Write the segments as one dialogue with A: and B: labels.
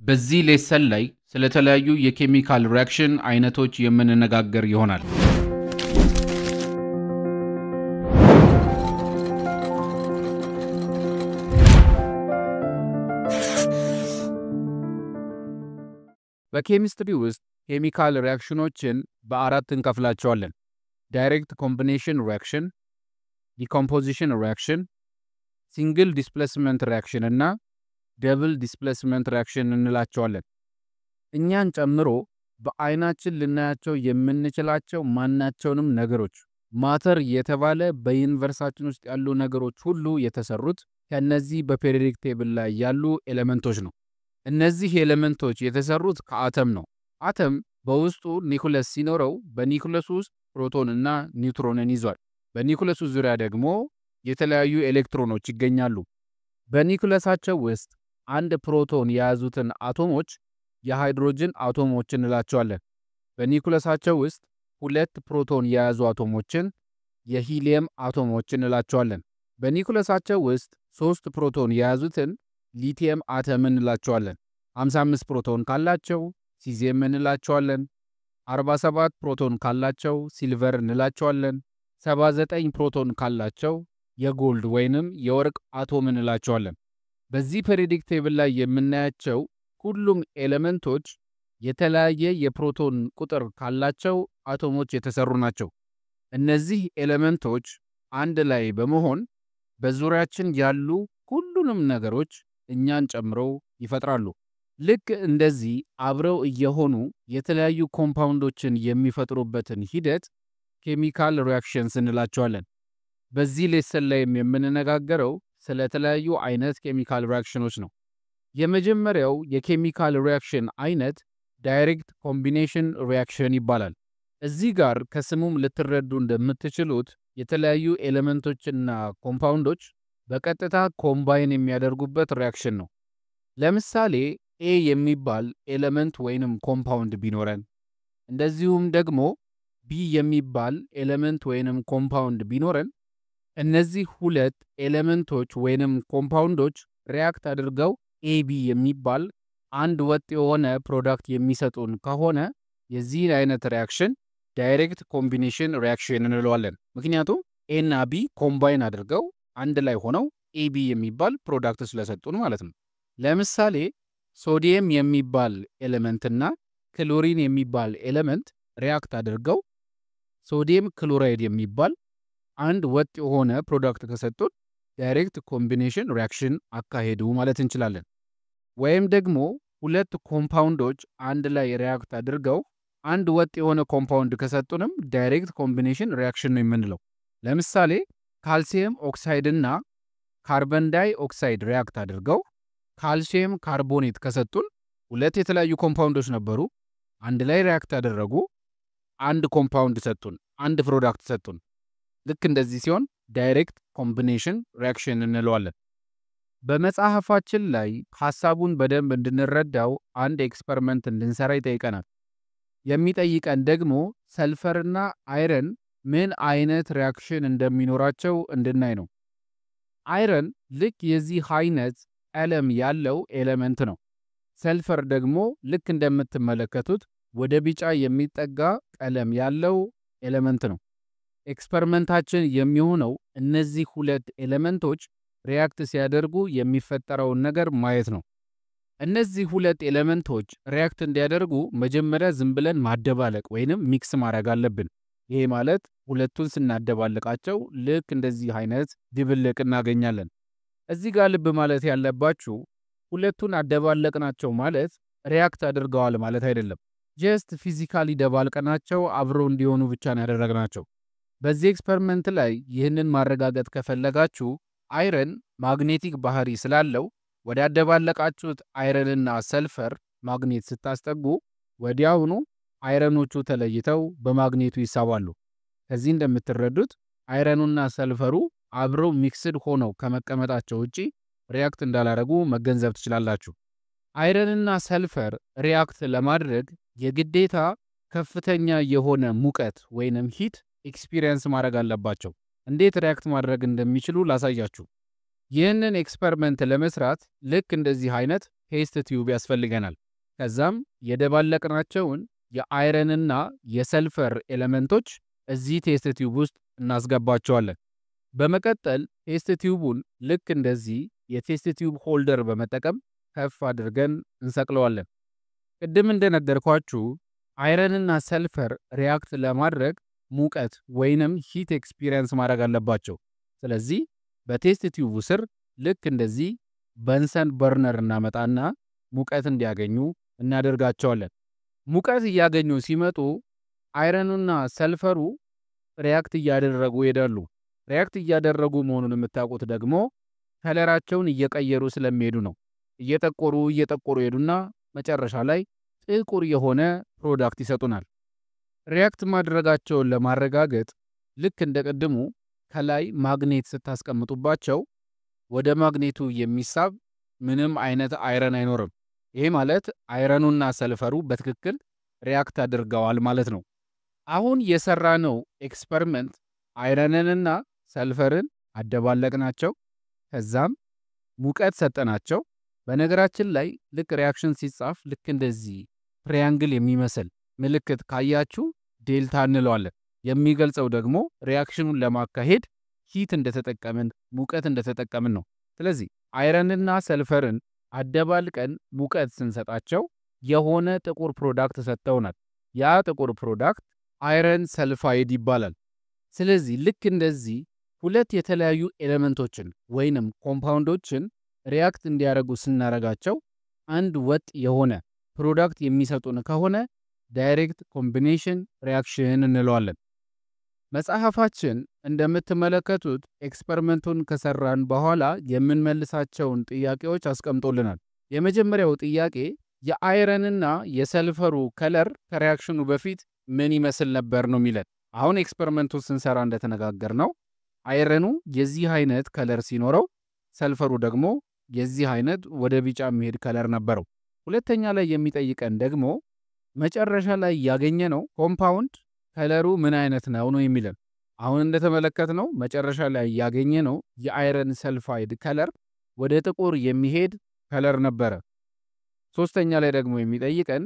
A: በዚህ ሌሰን ላይ ስለተለያዩ የኬሚካል ሪአክሽን አይነቶች የምንነጋገር ይሆናል። በኬሚስትሪ ውስጥ ኬሚካል ሪአክሽኖችን በአራት እንከፍላቸዋለን። ዳይሬክት ኮምቢኔሽን ሪአክሽን፣ ዲኮምፖዚሽን ሪአክሽን፣ ሲንግል ዲስፕሌስመንት ሪአክሽን እና ደብል ዲስፕሌስመንት ሪአክሽን እንላቸዋለን። እኛን ጨምሮ በአይናችን ልናያቸው የምንችላቸው ማናቸውንም ነገሮች ማተር የተባለ በዩኒቨርሳችን ውስጥ ያሉ ነገሮች ሁሉ የተሰሩት ከነዚህ በፔሪዮዲክ ቴብል ላይ ያሉ ኤሌመንቶች ነው። እነዚህ ኤሌመንቶች የተሰሩት ከአተም ነው። አተም በውስጡ ኒኩለስ ሲኖረው በኒኩለሱ ውስጥ ፕሮቶን እና ኒውትሮንን ይዟል። በኒኩለሱ ዙሪያ ደግሞ የተለያዩ ኤሌክትሮኖች ይገኛሉ። በኒኩለሳቸው ውስጥ አንድ ፕሮቶን የያዙትን አቶሞች የሃይድሮጅን አቶሞች እንላቸዋለን። በኒኩለሳቸው ውስጥ ሁለት ፕሮቶን የያዙ አቶሞችን የሂሊየም አቶሞች እንላቸዋለን። በኒኩለሳቸው ውስጥ 3 ፕሮቶን የያዙትን ሊቲየም አተም እንላቸዋለን። 55 ፕሮቶን ካላቸው ሲዚየም እንላቸዋለን። 47 ፕሮቶን ካላቸው ሲልቨር እንላቸዋለን። 79 ፕሮቶን ካላቸው የጎልድ ወይንም የወርቅ አቶም እንላቸዋለን። በዚህ ፔሪዮዲክ ቴብል ላይ የምናያቸው ሁሉም ኤሌመንቶች የተለያየ የፕሮቶን ቁጥር ካላቸው አቶሞች የተሰሩ ናቸው። እነዚህ ኤሌመንቶች አንድ ላይ በመሆን በዙሪያችን ያሉ ሁሉንም ነገሮች እኛን ጨምረው ይፈጥራሉ። ልክ እንደዚህ አብረው እየሆኑ የተለያዩ ኮምፓውንዶችን የሚፈጥሩበትን ሂደት ኬሚካል ሪአክሽንስ እንላቸዋለን። በዚህ ሌሰን ላይ የምንነጋገረው ስለተለያዩ አይነት ኬሚካል ሪአክሽኖች ነው። የመጀመሪያው የኬሚካል ሪአክሽን አይነት ዳይሬክት ኮምቢኔሽን ሪአክሽን ይባላል። እዚህ ጋር ከስሙም ልትረዱ እንደምትችሉት የተለያዩ ኤሌመንቶችና ኮምፓውንዶች በቀጥታ ኮምባይን የሚያደርጉበት ሪአክሽን ነው። ለምሳሌ ኤ የሚባል ኤሌመንት ወይንም ኮምፓውንድ ቢኖረን፣ እንደዚሁም ደግሞ ቢ የሚባል ኤሌመንት ወይንም ኮምፓውንድ ቢኖረን፣ እነዚህ ሁለት ኤሌመንቶች ወይንም ኮምፓውንዶች ሪአክት አድርገው ኤቢ የሚባል አንድ ወጥ የሆነ ፕሮዳክት የሚሰጡን ከሆነ የዚህ አይነት ሪአክሽን ዳይሬክት ኮምቢኔሽን ሪአክሽን እንለዋለን። ምክንያቱም ኤ እና ቢ ኮምባይን አድርገው አንድ ላይ ሆነው ኤቢ የሚባል ፕሮዳክት ስለሰጡን ማለት ነው። ለምሳሌ ሶዲየም የሚባል ኤሌመንት እና ክሎሪን የሚባል ኤሌመንት ሪአክት አድርገው ሶዲየም ክሎራይድ የሚባል አንድ ወጥ የሆነ ፕሮዳክት ከሰጡን ዳይሬክት ኮምቢኔሽን ሪአክሽን አካሄዱ ማለት እንችላለን። ወይም ደግሞ ሁለት ኮምፓውንዶች አንድ ላይ ሪአክት አድርገው አንድ ወጥ የሆነ ኮምፓውንድ ከሰጡንም ዳይሬክት ኮምቢኔሽን ሪአክሽን ነው የምንለው። ለምሳሌ ካልሲየም ኦክሳይድ እና ካርበን ዳይ ኦክሳይድ ሪአክት አድርገው ካልሲየም ካርቦኔት ከሰጡን ሁለት የተለያዩ ኮምፓውንዶች ነበሩ፣ አንድ ላይ ሪአክት አደረጉ፣ አንድ ኮምፓውንድ ሰጡን፣ አንድ ፕሮዳክት ሰጡን። ልክ እንደዚህ ሲሆን ዳይሬክት ኮምቢኔሽን ሪአክሽን እንለዋለን። በመጽሐፋችን ላይ ሐሳቡን በደንብ እንድንረዳው አንድ ኤክስፐሪመንት እንድንሰራ ይጠይቀናል። የሚጠይቀን ደግሞ ሰልፈርና አይረን ምን አይነት ሪአክሽን እንደሚኖራቸው እንድናይ ነው። አይረን ልክ የዚህ አይነት ቀለም ያለው ኤሌመንት ነው። ሰልፈር ደግሞ ልክ እንደምትመለከቱት ወደ ቢጫ የሚጠጋ ቀለም ያለው ኤሌመንት ነው። ኤክስፐሪመንታችን የሚሆነው እነዚህ ሁለት ኤሌመንቶች ሪአክት ሲያደርጉ የሚፈጠረውን ነገር ማየት ነው። እነዚህ ሁለት ኤሌመንቶች ሪአክት እንዲያደርጉ መጀመሪያ ዝም ብለን ማደባለቅ ወይንም ሚክስ ማድረግ አለብን። ይሄ ማለት ሁለቱን ስናደባለቃቸው ልክ እንደዚህ አይነት ድብልቅ እናገኛለን። እዚህ ጋር ልብ ማለት ያለባችሁ ሁለቱን አደባለቅናቸው ማለት ሪአክት አድርገዋል ማለት አይደለም። ጀስት ፊዚካሊ ደባልቀናቸው አብረው እንዲሆኑ ብቻ ነው ያደረግናቸው። በዚህ ኤክስፐሪመንት ላይ ይህንን ማረጋገጥ ከፈለጋችሁ አይረን ማግኔቲክ ባህሪ ስላለው ወደ አደባለቃችሁት አይረንና ሰልፈር ማግኔት ስታስጠጉ ወዲያውኑ አይረኖቹ ተለይተው በማግኔቱ ይሳባሉ። ከዚህ እንደምትረዱት አይረኑና ሰልፈሩ አብረው ሚክስድ ሆነው ከመቀመጣቸው ውጪ ሪአክት እንዳላረጉ መገንዘብ ትችላላችሁ። አይረንና ሰልፈር ሪአክት ለማድረግ የግዴታ ከፍተኛ የሆነ ሙቀት ወይንም ሂት ኤክስፒሪየንስ ማድረግ አለባቸው። እንዴት ሪአክት ማድረግ እንደሚችሉ ላሳያችሁ። ይህንን ኤክስፐሪመንት ለመስራት ልክ እንደዚህ አይነት ቴስት ቲዩብ ያስፈልገናል። ከዛም የደባለቅናቸውን የአይረንና የሰልፈር ኤሌመንቶች እዚህ ቴስት ቲዩብ ውስጥ እናስገባቸዋለን። በመቀጠል ቴስት ቲዩቡን ልክ እንደዚህ የቴስት ቲዩብ ሆልደር በመጠቀም ከፍ አድርገን እንሰቅለዋለን። ቅድም እንደነገርኳችሁ አይረንና ሰልፈር ሪያክት ለማድረግ ሙቀት ወይንም ሂት ኤክስፒሪየንስ ማድረግ አለባቸው። ስለዚህ በቴስት ቲዩቡ ስር ልክ እንደዚህ በንሰን በርነር እናመጣና ሙቀት እንዲያገኙ እናደርጋቸዋለን። ሙቀት እያገኙ ሲመጡ አይረኑና ሰልፈሩ ሪያክት እያደረጉ ይሄዳሉ። ሪያክት እያደረጉ መሆኑን የምታውቁት ደግሞ ከለራቸውን እየቀየሩ ስለሚሄዱ ነው። እየጠቆሩ ይሄዱና መጨረሻ ላይ ጥቁር የሆነ ፕሮዳክት ይሰጡናል። ሪያክት ማድረጋቸውን ለማረጋገጥ ልክ እንደቀድሙ ከላይ ማግኔት ስታስቀምጡባቸው ወደ ማግኔቱ የሚሳብ ምንም አይነት አይረን አይኖርም። ይሄ ማለት አይረኑና ሰልፈሩ በትክክል ሪያክት አድርገዋል ማለት ነው። አሁን የሰራነው ኤክስፐሪመንት አይረንንና ሰልፈርን አደባለቅናቸው፣ ከዛም ሙቀት ሰጠናቸው። በነገራችን ላይ ልክ ሪያክሽን ሲጻፍ ልክ እንደዚህ ትሪያንግል የሚመስል ምልክት ካያችሁ ዴልታ እንለዋለን። የሚገልጸው ደግሞ ሪያክሽኑን ለማካሄድ ሂት እንደተጠቀምን ሙቀት እንደተጠቀምን ነው። ስለዚህ አይረንና ሰልፈርን አደባልቀን ሙቀት ስንሰጣቸው የሆነ ጥቁር ፕሮዳክት ሰጥተውናል። ያ ጥቁር ፕሮዳክት አይረን ሰልፋይድ ይባላል። ስለዚህ ልክ እንደዚህ ሁለት የተለያዩ ኤሌመንቶችን ወይንም ኮምፓውንዶችን ሪያክት እንዲያደርጉ ስናረጋቸው አንድ ወጥ የሆነ ፕሮዳክት የሚሰጡን ከሆነ ዳይሬክት ኮምቢኔሽን ሪያክሽን እንለዋለን። መጽሐፋችን እንደምትመለከቱት ኤክስፐሪመንቱን ከሰራን በኋላ የምንመልሳቸውን ጥያቄዎች አስቀምጦልናል። የመጀመሪያው ጥያቄ የአይረንና የሰልፈሩ ከለር ከሪያክሽኑ በፊት ምን ይመስል ነበር ነው የሚለን። አሁን ኤክስፐሪመንቱን ስንሰራ እንደተነጋገርነው አይረኑ የዚህ አይነት ከለር ሲኖረው፣ ሰልፈሩ ደግሞ የዚህ አይነት ወደ ቢጫ የሚሄድ ከለር ነበረው። ሁለተኛ ላይ የሚጠይቀን ደግሞ መጨረሻ ላይ ያገኘነው ኮምፓውንድ ከለሩ ምን አይነት ነው የሚለን። አሁን እንደተመለከትነው መጨረሻ ላይ ያገኘነው የአይረን ሰልፋይድ ከለር ወደ ጥቁር የሚሄድ ከለር ነበረ። ሶስተኛ ላይ ደግሞ የሚጠይቀን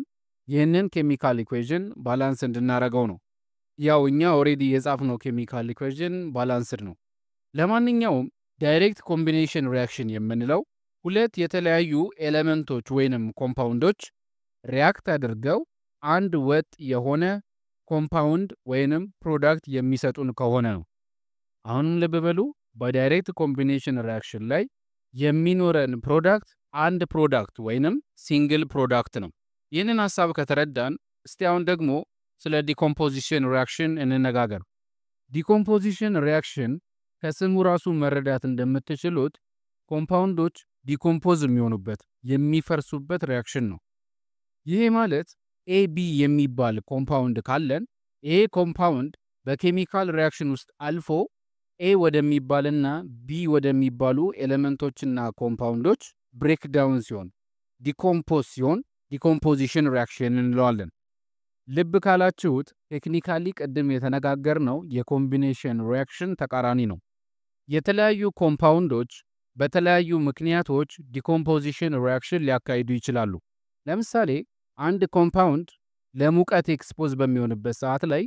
A: ይህንን ኬሚካል ኢኩዌሽን ባላንስ እንድናረገው ነው። ያው እኛ ኦሬዲ የጻፍነው ኬሚካል ኢኩዌሽን ባላንስድ ነው። ለማንኛውም ዳይሬክት ኮምቢኔሽን ሪያክሽን የምንለው ሁለት የተለያዩ ኤሌመንቶች ወይንም ኮምፓውንዶች ሪያክት አድርገው አንድ ወጥ የሆነ ኮምፓውንድ ወይንም ፕሮዳክት የሚሰጡን ከሆነ ነው። አሁንም ልብ በሉ፣ በዳይሬክት ኮምቢኔሽን ሪያክሽን ላይ የሚኖረን ፕሮዳክት አንድ ፕሮዳክት ወይንም ሲንግል ፕሮዳክት ነው። ይህንን ሐሳብ ከተረዳን እስቲ አሁን ደግሞ ስለ ዲኮምፖዚሽን ሪያክሽን እንነጋገር። ዲኮምፖዚሽን ሪያክሽን ከስሙ ራሱ መረዳት እንደምትችሉት ኮምፓውንዶች ዲኮምፖዝ የሚሆኑበት የሚፈርሱበት ሪያክሽን ነው። ይሄ ማለት ኤቢ የሚባል ኮምፓውንድ ካለን ይሄ ኮምፓውንድ በኬሚካል ሪያክሽን ውስጥ አልፎ ኤ ወደሚባልና ቢ ወደሚባሉ ኤሌመንቶችና ኮምፓውንዶች ብሬክዳውን ሲሆን ዲኮምፖዝ ሲሆን ዲኮምፖዚሽን ሪያክሽን እንለዋለን። ልብ ካላችሁት ቴክኒካሊ ቅድም የተነጋገርነው የኮምቢኔሽን ሪያክሽን ተቃራኒ ነው። የተለያዩ ኮምፓውንዶች በተለያዩ ምክንያቶች ዲኮምፖዚሽን ሪያክሽን ሊያካሂዱ ይችላሉ። ለምሳሌ አንድ ኮምፓውንድ ለሙቀት ኤክስፖዝ በሚሆንበት ሰዓት ላይ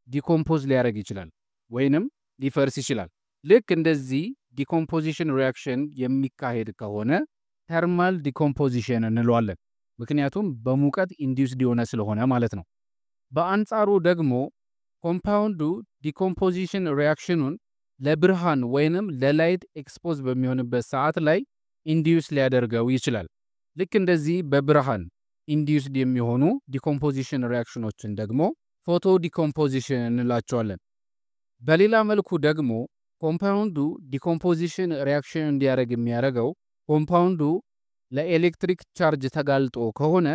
A: ዲኮምፖዝ ሊያደርግ ይችላል ወይንም ሊፈርስ ይችላል። ልክ እንደዚህ ዲኮምፖዚሽን ሪያክሽን የሚካሄድ ከሆነ ተርማል ዲኮምፖዚሽን እንለዋለን። ምክንያቱም በሙቀት ኢንዲዩስድ የሆነ ስለሆነ ማለት ነው። በአንጻሩ ደግሞ ኮምፓውንዱ ዲኮምፖዚሽን ሪያክሽኑን ለብርሃን ወይንም ለላይት ኤክስፖዝ በሚሆንበት ሰዓት ላይ ኢንዲዩስ ሊያደርገው ይችላል። ልክ እንደዚህ በብርሃን ኢንዲዩስድ የሚሆኑ ዲኮምፖዚሽን ሪያክሽኖችን ደግሞ ፎቶ ዲኮምፖዚሽን እንላቸዋለን። በሌላ መልኩ ደግሞ ኮምፓውንዱ ዲኮምፖዚሽን ሪያክሽን እንዲያደርግ የሚያደርገው ኮምፓውንዱ ለኤሌክትሪክ ቻርጅ ተጋልጦ ከሆነ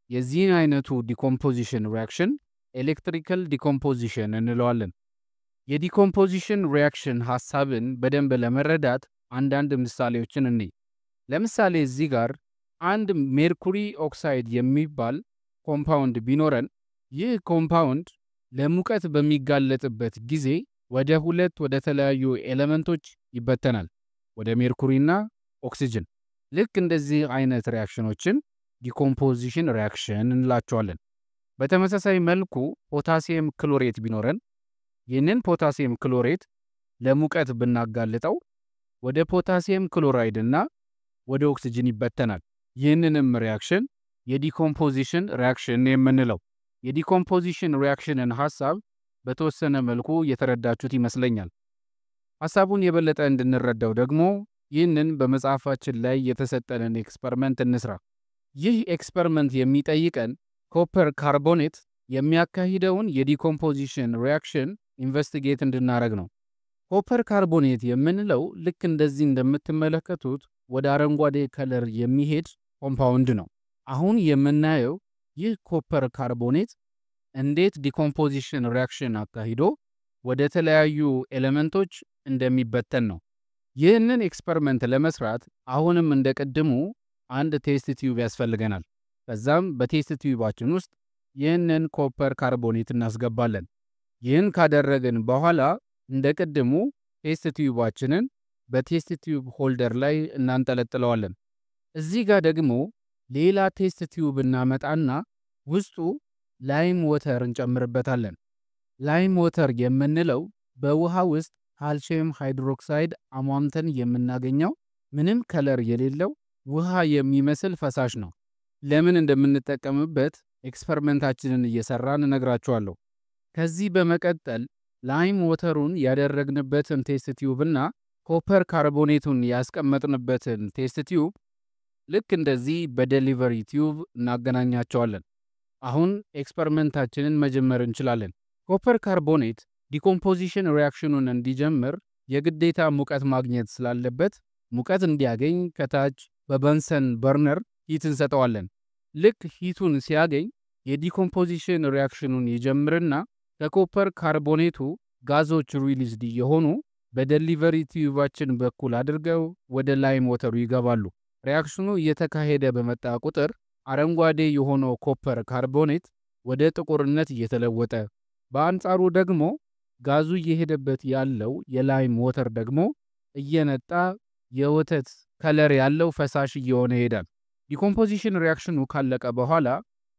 A: የዚህን አይነቱ ዲኮምፖዚሽን ሪያክሽን ኤሌክትሪካል ዲኮምፖዚሽን እንለዋለን። የዲኮምፖዚሽን ሪያክሽን ሐሳብን በደንብ ለመረዳት አንዳንድ ምሳሌዎችን እንይ። ለምሳሌ እዚህ ጋር አንድ ሜርኩሪ ኦክሳይድ የሚባል ኮምፓውንድ ቢኖረን ይህ ኮምፓውንድ ለሙቀት በሚጋለጥበት ጊዜ ወደ ተለያዩ ኤሌመንቶች ይበተናል፣ ወደ ሜርኩሪና ኦክሲጅን። ልክ እንደዚህ አይነት ሪያክሽኖችን ዲኮምፖዚሽን ሪያክሽን እንላቸዋለን። በተመሳሳይ መልኩ ፖታሲየም ክሎሬት ቢኖረን ይህንን ፖታሲየም ክሎሬት ለሙቀት ብናጋልጠው ወደ ፖታሲየም ክሎራይድ እና ወደ ኦክሲጅን ይበተናል። ይህንንም ሪያክሽን የዲኮምፖዚሽን ሪያክሽን የምንለው። የዲኮምፖዚሽን ሪያክሽንን ሐሳብ በተወሰነ መልኩ የተረዳችሁት ይመስለኛል። ሐሳቡን የበለጠ እንድንረዳው ደግሞ ይህንን በመጽሐፋችን ላይ የተሰጠንን ኤክስፐሪመንት እንስራ። ይህ ኤክስፐሪመንት የሚጠይቀን ኮፐር ካርቦኔት የሚያካሂደውን የዲኮምፖዚሽን ሪያክሽን ኢንቨስቲጌት እንድናደርግ ነው። ኮፐር ካርቦኔት የምንለው ልክ እንደዚህ እንደምትመለከቱት ወደ አረንጓዴ ከለር የሚሄድ ኮምፓውንድ ነው። አሁን የምናየው ይህ ኮፐር ካርቦኔት እንዴት ዲኮምፖዚሽን ሪያክሽን አካሂዶ ወደ ተለያዩ ኤሌመንቶች እንደሚበተን ነው። ይህንን ኤክስፐሪመንት ለመስራት አሁንም እንደቀድሙ አንድ ቴስት ቲዩብ ያስፈልገናል። ከዛም በቴስት ቲዩባችን ውስጥ ይህንን ኮፐር ካርቦኔት እናስገባለን። ይህን ካደረግን በኋላ እንደቀድሙ ቴስት ቲዩባችንን በቴስት ቲዩብ ሆልደር ላይ እናንጠለጥለዋለን። እዚህ ጋር ደግሞ ሌላ ቴስት ቲዩብ እናመጣና ውስጡ ላይም ወተር እንጨምርበታለን። ላይም ወተር የምንለው በውሃ ውስጥ ካልሲየም ሃይድሮክሳይድ አሟምተን የምናገኘው ምንም ከለር የሌለው ውሃ የሚመስል ፈሳሽ ነው። ለምን እንደምንጠቀምበት ኤክስፐሪመንታችንን እየሰራን እነግራችኋለሁ። ከዚህ በመቀጠል ላይም ወተሩን ያደረግንበትን ቴስት ቲዩብና ኮፐር ካርቦኔቱን ያስቀመጥንበትን ቴስት ቲዩብ ልክ እንደዚህ በዴሊቨሪ ቲዩብ እናገናኛቸዋለን። አሁን ኤክስፐሪመንታችንን መጀመር እንችላለን። ኮፐር ካርቦኔት ዲኮምፖዚሽን ሪያክሽኑን እንዲጀምር የግዴታ ሙቀት ማግኘት ስላለበት ሙቀት እንዲያገኝ ከታች በበንሰን በርነር ሂት እንሰጠዋለን። ልክ ሂቱን ሲያገኝ የዲኮምፖዚሽን ሪያክሽኑን ይጀምርና ከኮፐር ካርቦኔቱ ጋዞች ሪሊዝድ የሆኑ በዴሊቨሪ ቲዩባችን በኩል አድርገው ወደ ላይም ወተሩ ይገባሉ። ሪያክሽኑ እየተካሄደ በመጣ ቁጥር አረንጓዴ የሆነው ኮፐር ካርቦኔት ወደ ጥቁርነት እየተለወጠ፣ በአንጻሩ ደግሞ ጋዙ እየሄደበት ያለው የላይም ወተር ደግሞ እየነጣ የወተት ከለር ያለው ፈሳሽ እየሆነ ይሄዳል። ዲኮምፖዚሽን ሪያክሽኑ ካለቀ በኋላ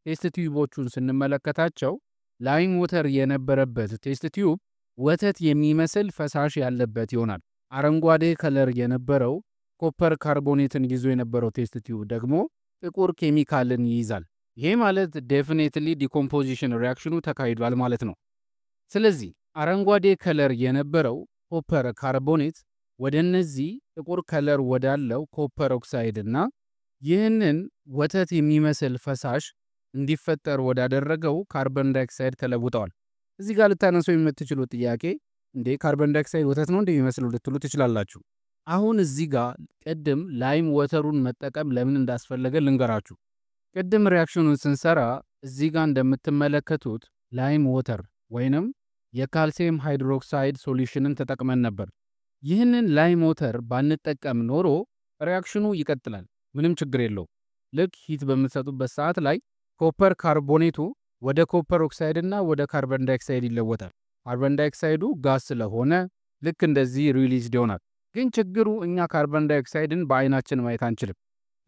A: ቴስት ቲዩቦቹን ስንመለከታቸው ላይም ወተር የነበረበት ቴስት ቲዩብ ወተት የሚመስል ፈሳሽ ያለበት ይሆናል። አረንጓዴ ከለር የነበረው ኮፐር ካርቦኔትን ይዞ የነበረው ቴስት ቲዩብ ደግሞ ጥቁር ኬሚካልን ይይዛል። ይሄ ማለት ዴፊኔትሊ ዲኮምፖዚሽን ሪያክሽኑ ተካሂዷል ማለት ነው። ስለዚህ አረንጓዴ ከለር የነበረው ኮፐር ካርቦኔት ወደ እነዚህ ጥቁር ከለር ወዳለው ኮፐር ኦክሳይድ እና ይህንን ወተት የሚመስል ፈሳሽ እንዲፈጠር ወዳደረገው ካርቦን ዳይኦክሳይድ ተለውጠዋል። እዚህ ጋር ልታነሱ የምትችሉት ጥያቄ እንዴ ካርቦን ዳይኦክሳይድ ወተት ነው እንደሚመስለው ልትሉ ትችላላችሁ። አሁን እዚህ ጋር ቅድም ላይም ወተሩን መጠቀም ለምን እንዳስፈለገ ልንገራችሁ። ቅድም ሪያክሽኑን ስንሰራ እዚህ ጋር እንደምትመለከቱት ላይም ወተር ወይንም የካልሲየም ሃይድሮክሳይድ ሶሉሽንን ተጠቅመን ነበር። ይህንን ላይም ወተር ባንጠቀም ኖሮ ሪያክሽኑ ይቀጥላል፣ ምንም ችግር የለው። ልክ ሂት በምትሰጡበት ሰዓት ላይ ኮፐር ካርቦኔቱ ወደ ኮፐር ኦክሳይድ እና ወደ ካርቦን ዳይኦክሳይድ ይለወጣል። ካርቦን ዳይኦክሳይዱ ጋዝ ስለሆነ ልክ እንደዚህ ሪሊዝድ ይሆናል። ግን ችግሩ እኛ ካርቦን ዳይኦክሳይድን በአይናችን ማየት አንችልም።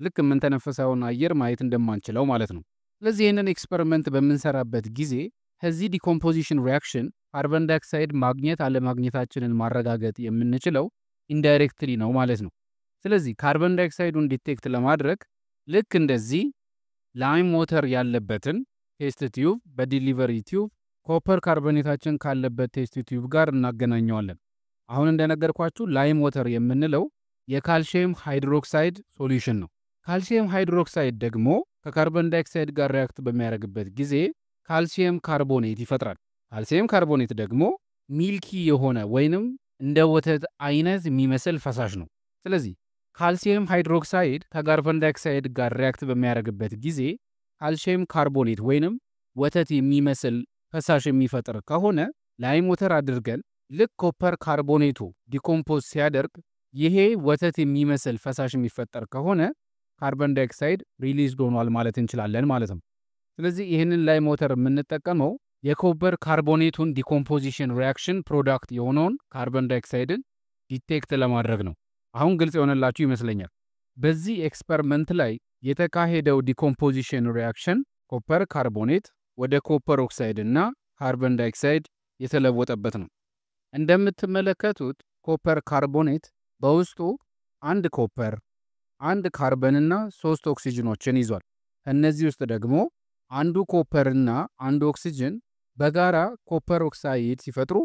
A: ልክ የምንተነፍሰውን አየር ማየት እንደማንችለው ማለት ነው። ስለዚህ ይህንን ኤክስፐሪመንት በምንሰራበት ጊዜ ከዚህ ዲኮምፖዚሽን ሪያክሽን ካርቦን ዳይኦክሳይድ ማግኘት አለማግኘታችንን ማረጋገጥ የምንችለው ኢንዳይሬክትሊ ነው ማለት ነው። ስለዚህ ካርቦን ዳይኦክሳይዱን ዲቴክት ለማድረግ ልክ እንደዚህ ላይም ወተር ያለበትን ቴስት ቲዩብ በዲሊቨሪ ቲዩብ ኮፐር ካርቦኔታችን ካለበት ቴስት ቲዩብ ጋር እናገናኘዋለን። አሁን እንደነገርኳችሁ ላይም ወተር የምንለው የካልሲየም ሃይድሮክሳይድ ሶሉሽን ነው። ካልሲየም ሃይድሮክሳይድ ደግሞ ከካርቦን ዳይኦክሳይድ ጋር ሪያክት በሚያደርግበት ጊዜ ካልሲየም ካርቦኔት ይፈጥራል። ካልሲየም ካርቦኔት ደግሞ ሚልኪ የሆነ ወይንም እንደ ወተት አይነት የሚመስል ፈሳሽ ነው። ስለዚህ ካልሲየም ሃይድሮክሳይድ ከካርቦን ዳይኦክሳይድ ጋር ሪያክት በሚያደርግበት ጊዜ ካልሲየም ካርቦኔት ወይንም ወተት የሚመስል ፈሳሽ የሚፈጥር ከሆነ ላይም ወተር አድርገን ልክ ኮፐር ካርቦኔቱ ዲኮምፖዝ ሲያደርግ ይሄ ወተት የሚመስል ፈሳሽ የሚፈጠር ከሆነ ካርቦን ዳይኦክሳይድ ሪሊዝድ ሆኗል ማለት እንችላለን ማለት ነው። ስለዚህ ይህንን ላይም ወተር የምንጠቀመው የኮፐር ካርቦኔቱን ዲኮምፖዚሽን ሪያክሽን ፕሮዳክት የሆነውን ካርቦን ዳይኦክሳይድን ዲቴክት ለማድረግ ነው። አሁን ግልጽ የሆነላችሁ ይመስለኛል። በዚህ ኤክስፐሪመንት ላይ የተካሄደው ዲኮምፖዚሽን ሪአክሽን ኮፐር ካርቦኔት ወደ ኮፐር ኦክሳይድ እና ካርበን ዳይኦክሳይድ የተለወጠበት ነው። እንደምትመለከቱት ኮፐር ካርቦኔት በውስጡ አንድ ኮፐር፣ አንድ ካርበን እና 3 ኦክሲጅኖችን ይዟል። ከነዚህ ውስጥ ደግሞ አንዱ ኮፐር እና አንዱ ኦክሲጅን በጋራ ኮፐር ኦክሳይድ ሲፈጥሩ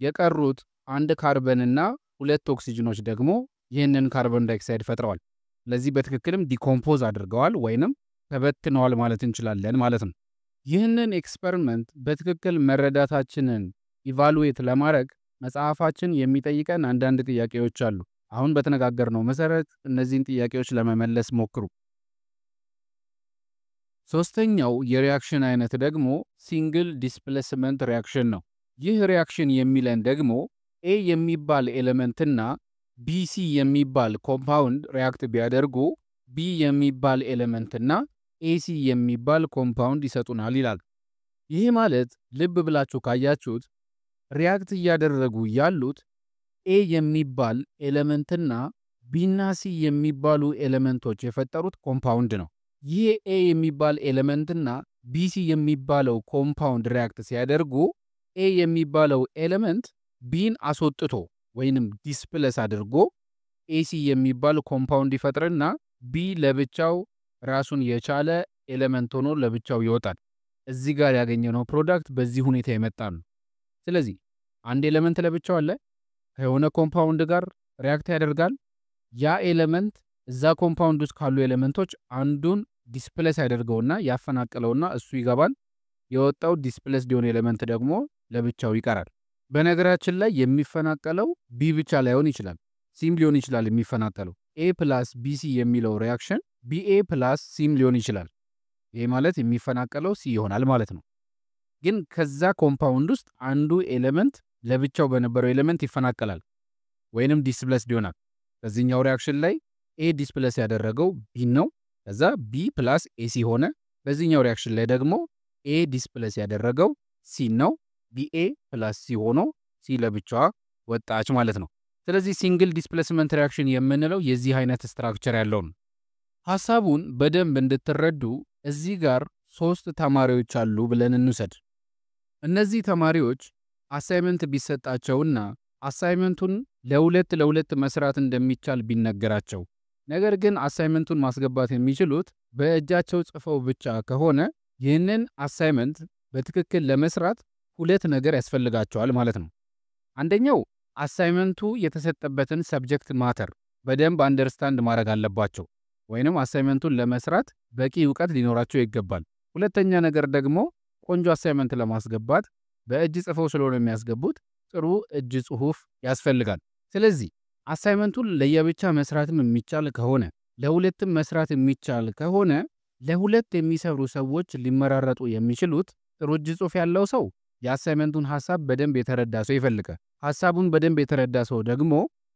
A: የቀሩት አንድ ካርበን እና 2 ኦክሲጅኖች ደግሞ ይህንን ካርበን ዳይኦክሳይድ ፈጥረዋል። ለዚህ በትክክልም ዲኮምፖዝ አድርገዋል ወይንም ተበትነዋል ማለት እንችላለን ማለት ነው። ይህንን ኤክስፐሪመንት በትክክል መረዳታችንን ኢቫሉዌት ለማድረግ መጽሐፋችን የሚጠይቀን አንዳንድ ጥያቄዎች አሉ። አሁን በተነጋገርነው መሰረት እነዚህን ጥያቄዎች ለመመለስ ሞክሩ። ሶስተኛው የሪአክሽን አይነት ደግሞ ሲንግል ዲስፕሌስመንት ሪአክሽን ነው። ይህ ሪአክሽን የሚለን ደግሞ ኤ የሚባል ኤሌመንትና ቢሲ የሚባል ኮምፓውንድ ሪአክት ቢያደርጉ ቢ የሚባል ኤሌመንትና ኤሲ የሚባል ኮምፓውንድ ይሰጡናል ይላል። ይህ ማለት ልብ ብላችሁ ካያችሁት ሪአክት እያደረጉ ያሉት ኤ የሚባል ኤሌመንትና ቢና ሲ የሚባሉ ኤሌመንቶች የፈጠሩት ኮምፓውንድ ነው። ይህ ኤ የሚባል ኤሌመንትና ቢሲ የሚባለው ኮምፓውንድ ሪአክት ሲያደርጉ ኤ የሚባለው ኤሌመንት ቢን አስወጥቶ ወይንም ዲስፕለስ አድርጎ ኤሲ የሚባል ኮምፓውንድ ይፈጥርና ቢ ለብቻው ራሱን የቻለ ኤሌመንት ሆኖ ለብቻው ይወጣል። እዚህ ጋር ያገኘነው ፕሮዳክት በዚህ ሁኔታ የመጣ ነው። ስለዚህ አንድ ኤሌመንት ለብቻው አለ፣ ከሆነ ኮምፓውንድ ጋር ሪአክት ያደርጋል። ያ ኤሌመንት እዛ ኮምፓውንድ ውስጥ ካሉ ኤሌመንቶች አንዱን ዲስፕሌስ ያደርገውና ያፈናቅለውና እሱ ይገባል። የወጣው ዲስፕሌስ ዲሆን ኤሌመንት ደግሞ ለብቻው ይቀራል። በነገራችን ላይ የሚፈናቀለው ቢ ብቻ ላይሆን ይችላል፣ ሲም ሊሆን ይችላል። የሚፈናቀለው ኤ ፕላስ ቢሲ የሚለው ሪአክሽን ቢኤ ፕላስ ሲም ሊሆን ይችላል። ይሄ ማለት የሚፈናቀለው ሲ ይሆናል ማለት ነው። ግን ከዛ ኮምፓውንድ ውስጥ አንዱ ኤሌመንት ለብቻው በነበረው ኤሌመንት ይፈናቀላል ወይንም ዲስፕሌስ ይሆናል። በዚህኛው ሪአክሽን ላይ ኤ ዲስፕሌስ ያደረገው ቢ ነው፣ ከዛ ቢ ፕላስ ኤሲ ሆነ። በዚህኛው ሪአክሽን ላይ ደግሞ ኤ ዲስፕሌስ ያደረገው ሲ ነው፣ ቢኤ ፕላስ ሲ ሆኖ ሲ ለብቻዋ ወጣች ማለት ነው። ስለዚህ ሲንግል ዲስፕሌስመንት ሪአክሽን የምንለው የዚህ አይነት ስትራክቸር ያለው ነው። ሐሳቡን በደንብ እንድትረዱ እዚህ ጋር 3 ተማሪዎች አሉ ብለን እንውሰድ። እነዚህ ተማሪዎች አሳይመንት ቢሰጣቸውና አሳይመንቱን ለሁለት መስራት እንደሚቻል ቢነገራቸው፣ ነገር ግን አሳይመንቱን ማስገባት የሚችሉት በእጃቸው ጽፈው ብቻ ከሆነ ይህንን አሳይመንት በትክክል ለመስራት 2 ነገር ያስፈልጋቸዋል ማለት ነው። አንደኛው አሳይመንቱ የተሰጠበትን ሰብጀክት ማተር በደንብ አንደርስታንድ ማድረግ አለባቸው፣ ወይንም አሳይመንቱን ለመስራት በቂ ዕውቀት ሊኖራቸው ይገባል። ሁለተኛ ነገር ደግሞ ቆንጆ አሳይመንት ለማስገባት በእጅ ጽፈው ስለሆነ የሚያስገቡት ጥሩ እጅ ጽሑፍ ያስፈልጋል። ስለዚህ አሳይመንቱን ለየብቻ መስራትም የሚቻል ከሆነ ለሁለትም መስራት የሚቻል ከሆነ ለሁለት የሚሰሩ ሰዎች ሊመራረጡ የሚችሉት ጥሩ እጅ ጽሑፍ ያለው ሰው የአሳይመንቱን ሐሳብ በደንብ የተረዳ ሰው ይፈልጋል። ሐሳቡን በደንብ የተረዳ ሰው ደግሞ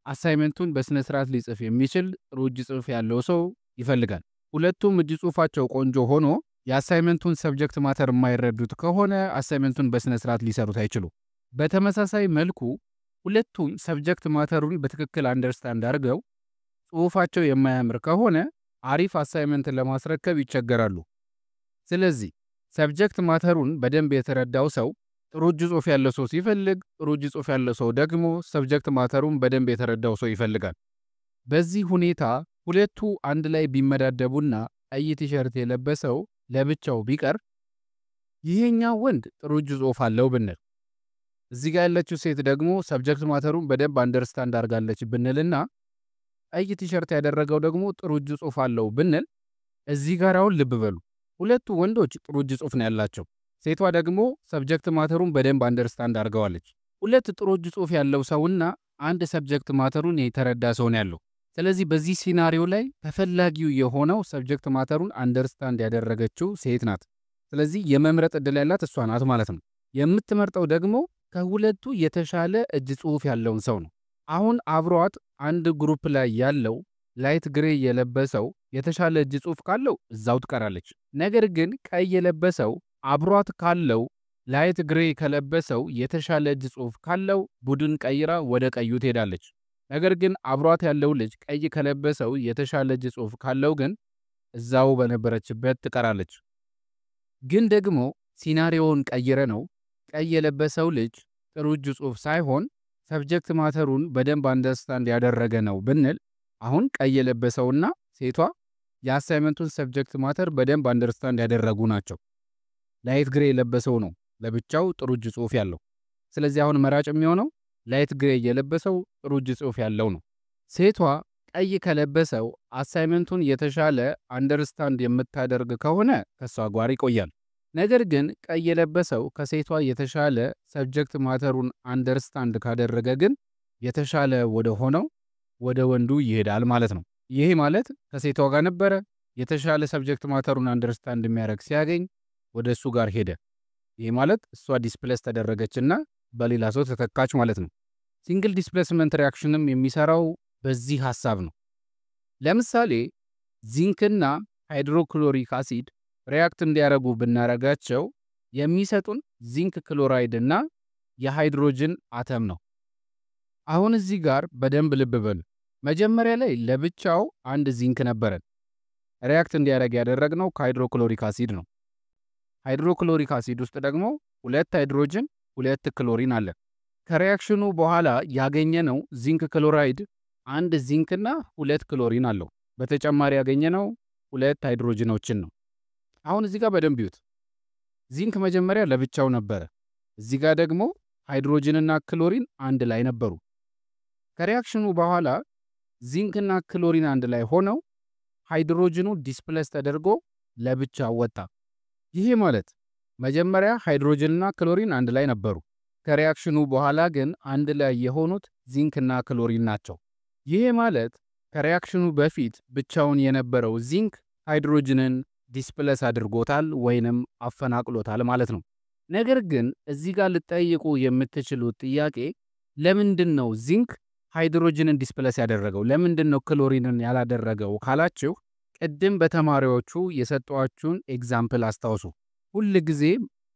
A: አሳይመንቱን በስነ ስርዓት ሊጽፍ የሚችል ጥሩ እጅ ጽሑፍ ያለው ሰው ይፈልጋል። ሁለቱም እጅ ጽሑፋቸው ቆንጆ ሆኖ የአሳይመንቱን ሰብጀክት ማተር የማይረዱት ከሆነ አሳይመንቱን በስነ ስርዓት ሊሰሩት አይችሉ። በተመሳሳይ መልኩ ሁለቱም ሰብጀክት ማተሩን በትክክል አንደርስታንድ አድርገው ጽሑፋቸው የማያምር ከሆነ አሪፍ አሳይመንት ለማስረከብ ይቸገራሉ። ስለዚህ ሰብጀክት ማተሩን በደንብ የተረዳው ሰው ጥሩ እጅ ጽሑፍ ያለው ሰው ሲፈልግ፣ ጥሩ እጅ ጽሑፍ ያለው ሰው ደግሞ ሰብጀክት ማተሩን በደንብ የተረዳው ሰው ይፈልጋል። በዚህ ሁኔታ ሁለቱ አንድ ላይ ቢመዳደቡና ቀይ ቲሸርት የለበሰው ለብቻው ቢቀር ይሄኛው ወንድ ጥሩ እጅ ጽሑፍ አለው ብንል፣ እዚህ ጋር ያለችው ሴት ደግሞ ሰብጀክት ማተሩን በደንብ አንደርስታንድ አድርጋለች ብንልና ቀይ ቲሸርት ያደረገው ደግሞ ጥሩ እጅ ጽሑፍ አለው ብንል፣ እዚህ ጋር አሁን ልብ በሉ፣ ሁለቱ ወንዶች ጥሩ እጅ ጽሑፍ ነው ያላቸው። ሴቷ ደግሞ ሰብጀክት ማተሩን በደንብ አንደርስታንድ አድርገዋለች። ሁለት ጥሩ እጅ ጽሑፍ ያለው ሰውና አንድ ሰብጀክት ማተሩን የተረዳ ሰው ነው ያለው። ስለዚህ በዚህ ሲናሪዮ ላይ ተፈላጊው የሆነው ሰብጀክት ማተሩን አንደርስታንድ ያደረገችው ሴት ናት። ስለዚህ የመምረጥ ዕድል ያላት እሷ ናት ማለት ነው። የምትመርጠው ደግሞ ከሁለቱ የተሻለ እጅ ጽሑፍ ያለውን ሰው ነው። አሁን አብሯት አንድ ግሩፕ ላይ ያለው ላይት ግሬ የለበሰው የተሻለ እጅ ጽሑፍ ካለው እዛው ትቀራለች። ነገር ግን ቀይ የለበሰው አብሯት ካለው ላይት ግሬ ከለበሰው የተሻለ እጅ ጽሑፍ ካለው ቡድን ቀይራ ወደ ቀዩ ትሄዳለች። ነገር ግን አብሯት ያለው ልጅ ቀይ ከለበሰው የተሻለ እጅ ጽሑፍ ካለው ግን እዛው በነበረችበት ትቀራለች። ግን ደግሞ ሲናሪዮውን ቀይረነው ቀይ የለበሰው ልጅ ጥሩ እጅ ጽሑፍ ሳይሆን ሰብጀክት ማተሩን በደንብ አንደርስታንድ ያደረገ ነው ብንል አሁን ቀይ የለበሰውና ሴቷ የአሳይመንቱን ሰብጀክት ማተር በደንብ አንደርስታንድ ያደረጉ ናቸው። ላይት ግሬ የለበሰው ነው ለብቻው ጥሩ እጅ ጽሑፍ ያለው። ስለዚህ አሁን መራጭ የሚሆነው ላይት ግሬ የለበሰው ጥሩ እጅ ጽሑፍ ያለው ነው። ሴቷ ቀይ ከለበሰው አሳይመንቱን የተሻለ አንደርስታንድ የምታደርግ ከሆነ ከሷ ጋር ይቆያል። ነገር ግን ቀይ የለበሰው ከሴቷ የተሻለ ሰብጀክት ማተሩን አንደርስታንድ ካደረገ ግን የተሻለ ወደ ሆነው ወደ ወንዱ ይሄዳል ማለት ነው። ይሄ ማለት ከሴቷ ጋር ነበረ፣ የተሻለ ሰብጀክት ማተሩን አንደርስታንድ የሚያደርግ ሲያገኝ ወደ እሱ ጋር ሄደ። ይሄ ማለት እሷ ዲስፕሌስ ተደረገችና በሌላ ሰው ተተካች ማለት ነው። ሲንግል ዲስፕሌስመንት ሪያክሽንም የሚሰራው በዚህ ሐሳብ ነው። ለምሳሌ ዚንክና ሃይድሮክሎሪክ አሲድ ሪያክት እንዲያደርጉ ብናረጋቸው የሚሰጡን ዚንክ ክሎራይድ እና የሃይድሮጅን አተም ነው። አሁን እዚህ ጋር በደንብ ልብ በሉ። መጀመሪያ ላይ ለብቻው አንድ ዚንክ ነበረን። ሪያክት እንዲያደርግ ያደረግነው ከሃይድሮክሎሪክ አሲድ ነው። ሃይድሮክሎሪክ አሲድ ውስጥ ደግሞ 2 ሃይድሮጅን 2 ክሎሪን አለ። ከሪያክሽኑ በኋላ ያገኘነው ዚንክ ክሎራይድ 1 ዚንክና 2 ክሎሪን አለው። በተጨማሪ ያገኘነው 2 ሃይድሮጅኖችን ነው። አሁን እዚህ ጋር በደንብ ይዩት። ዚንክ መጀመሪያ ለብቻው ነበረ። እዚህ ጋር ደግሞ ሃይድሮጅንና ክሎሪን አንድ ላይ ነበሩ። ከሪያክሽኑ በኋላ ዚንክና ክሎሪን አንድ ላይ ሆነው ሃይድሮጅኑ ዲስፕሌስ ተደርጎ ለብቻው ወጣ። ይሄ ማለት መጀመሪያ ሃይድሮጅንና ክሎሪን አንድ ላይ ነበሩ። ከሪያክሽኑ በኋላ ግን አንድ ላይ የሆኑት ዚንክና ክሎሪን ናቸው። ይሄ ማለት ከሪያክሽኑ በፊት ብቻውን የነበረው ዚንክ ሃይድሮጅንን ዲስፕሌስ አድርጎታል ወይንም አፈናቅሎታል ማለት ነው። ነገር ግን እዚህ ጋር ልጠይቁ የምትችሉት ጥያቄ ለምንድን ነው ዚንክ ሃይድሮጅንን ዲስፕሌስ ያደረገው? ለምንድን ነው ክሎሪንን ያላደረገው ካላችሁ ቅድም በተማሪዎቹ የሰጧችሁን ኤግዛምፕል አስታውሱ። ሁል ጊዜ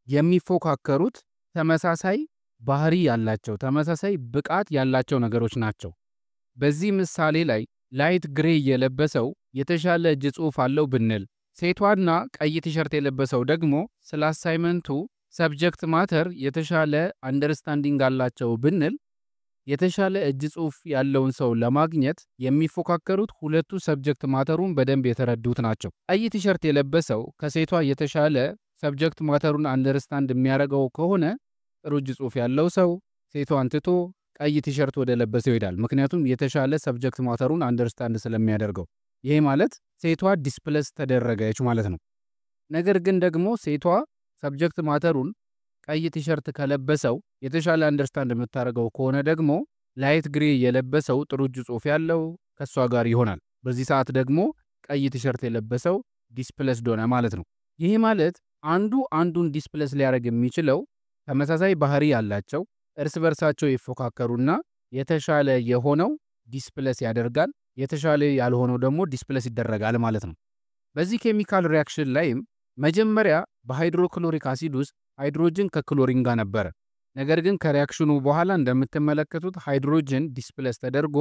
A: የሚፎካከሩት ተመሳሳይ ባህሪ ያላቸው ተመሳሳይ ብቃት ያላቸው ነገሮች ናቸው። በዚህ ምሳሌ ላይ ላይት ግሬ የለበሰው የተሻለ እጅ ጽሑፍ አለው ብንል፣ ሴቷና ቀይ ቲሸርት የለበሰው ደግሞ ስለ አሳይመንቱ ሰብጀክት ማተር የተሻለ አንደርስታንዲንግ አላቸው ብንል፣ የተሻለ እጅ ጽሑፍ ያለውን ሰው ለማግኘት የሚፎካከሩት ሁለቱ ሰብጀክት ማተሩን በደንብ የተረዱት ናቸው። ቀይ ቲሸርት የለበሰው ከሴቷ የተሻለ ሰብጀክት ማተሩን አንደርስታንድ የሚያደርገው ከሆነ ጥሩ እጅ ጽሑፍ ያለው ሰው ሴቷን ትቶ ቀይ ቲሸርት ወደ ለበሰው ይሄዳል። ምክንያቱም የተሻለ ሰብጀክት ማተሩን አንደርስታንድ ስለሚያደርገው። ይሄ ማለት ሴቷ ዲስፕሌስ ተደረገች ማለት ነው። ነገር ግን ደግሞ ሴቷ ሰብጀክት ማተሩን ቀይ ቲሸርት ከለበሰው የተሻለ አንደርስታንድ የምታደርገው ከሆነ ደግሞ ላይት ግሬ የለበሰው ጥሩ እጅ ጽሑፍ ያለው ከሷ ጋር ይሆናል። በዚህ ሰዓት ደግሞ ቀይ ቲሸርት የለበሰው ዲስፕሌስ ሆነ ማለት ነው። ይሄ ማለት አንዱ አንዱን ዲስፕሌስ ሊያደርግ የሚችለው ተመሳሳይ ባህሪ ያላቸው እርስ በርሳቸው ይፎካከሩና የተሻለ የሆነው ዲስፕሌስ ያደርጋል፣ የተሻለ ያልሆነው ደግሞ ዲስፕሌስ ይደረጋል ማለት ነው። በዚህ ኬሚካል ሪያክሽን ላይም መጀመሪያ በሃይድሮክሎሪክ አሲድ ውስጥ ሃይድሮጅን ከክሎሪን ጋር ነበረ። ነገር ግን ከሪያክሽኑ በኋላ እንደምትመለከቱት ሃይድሮጅን ዲስፕሌስ ተደርጎ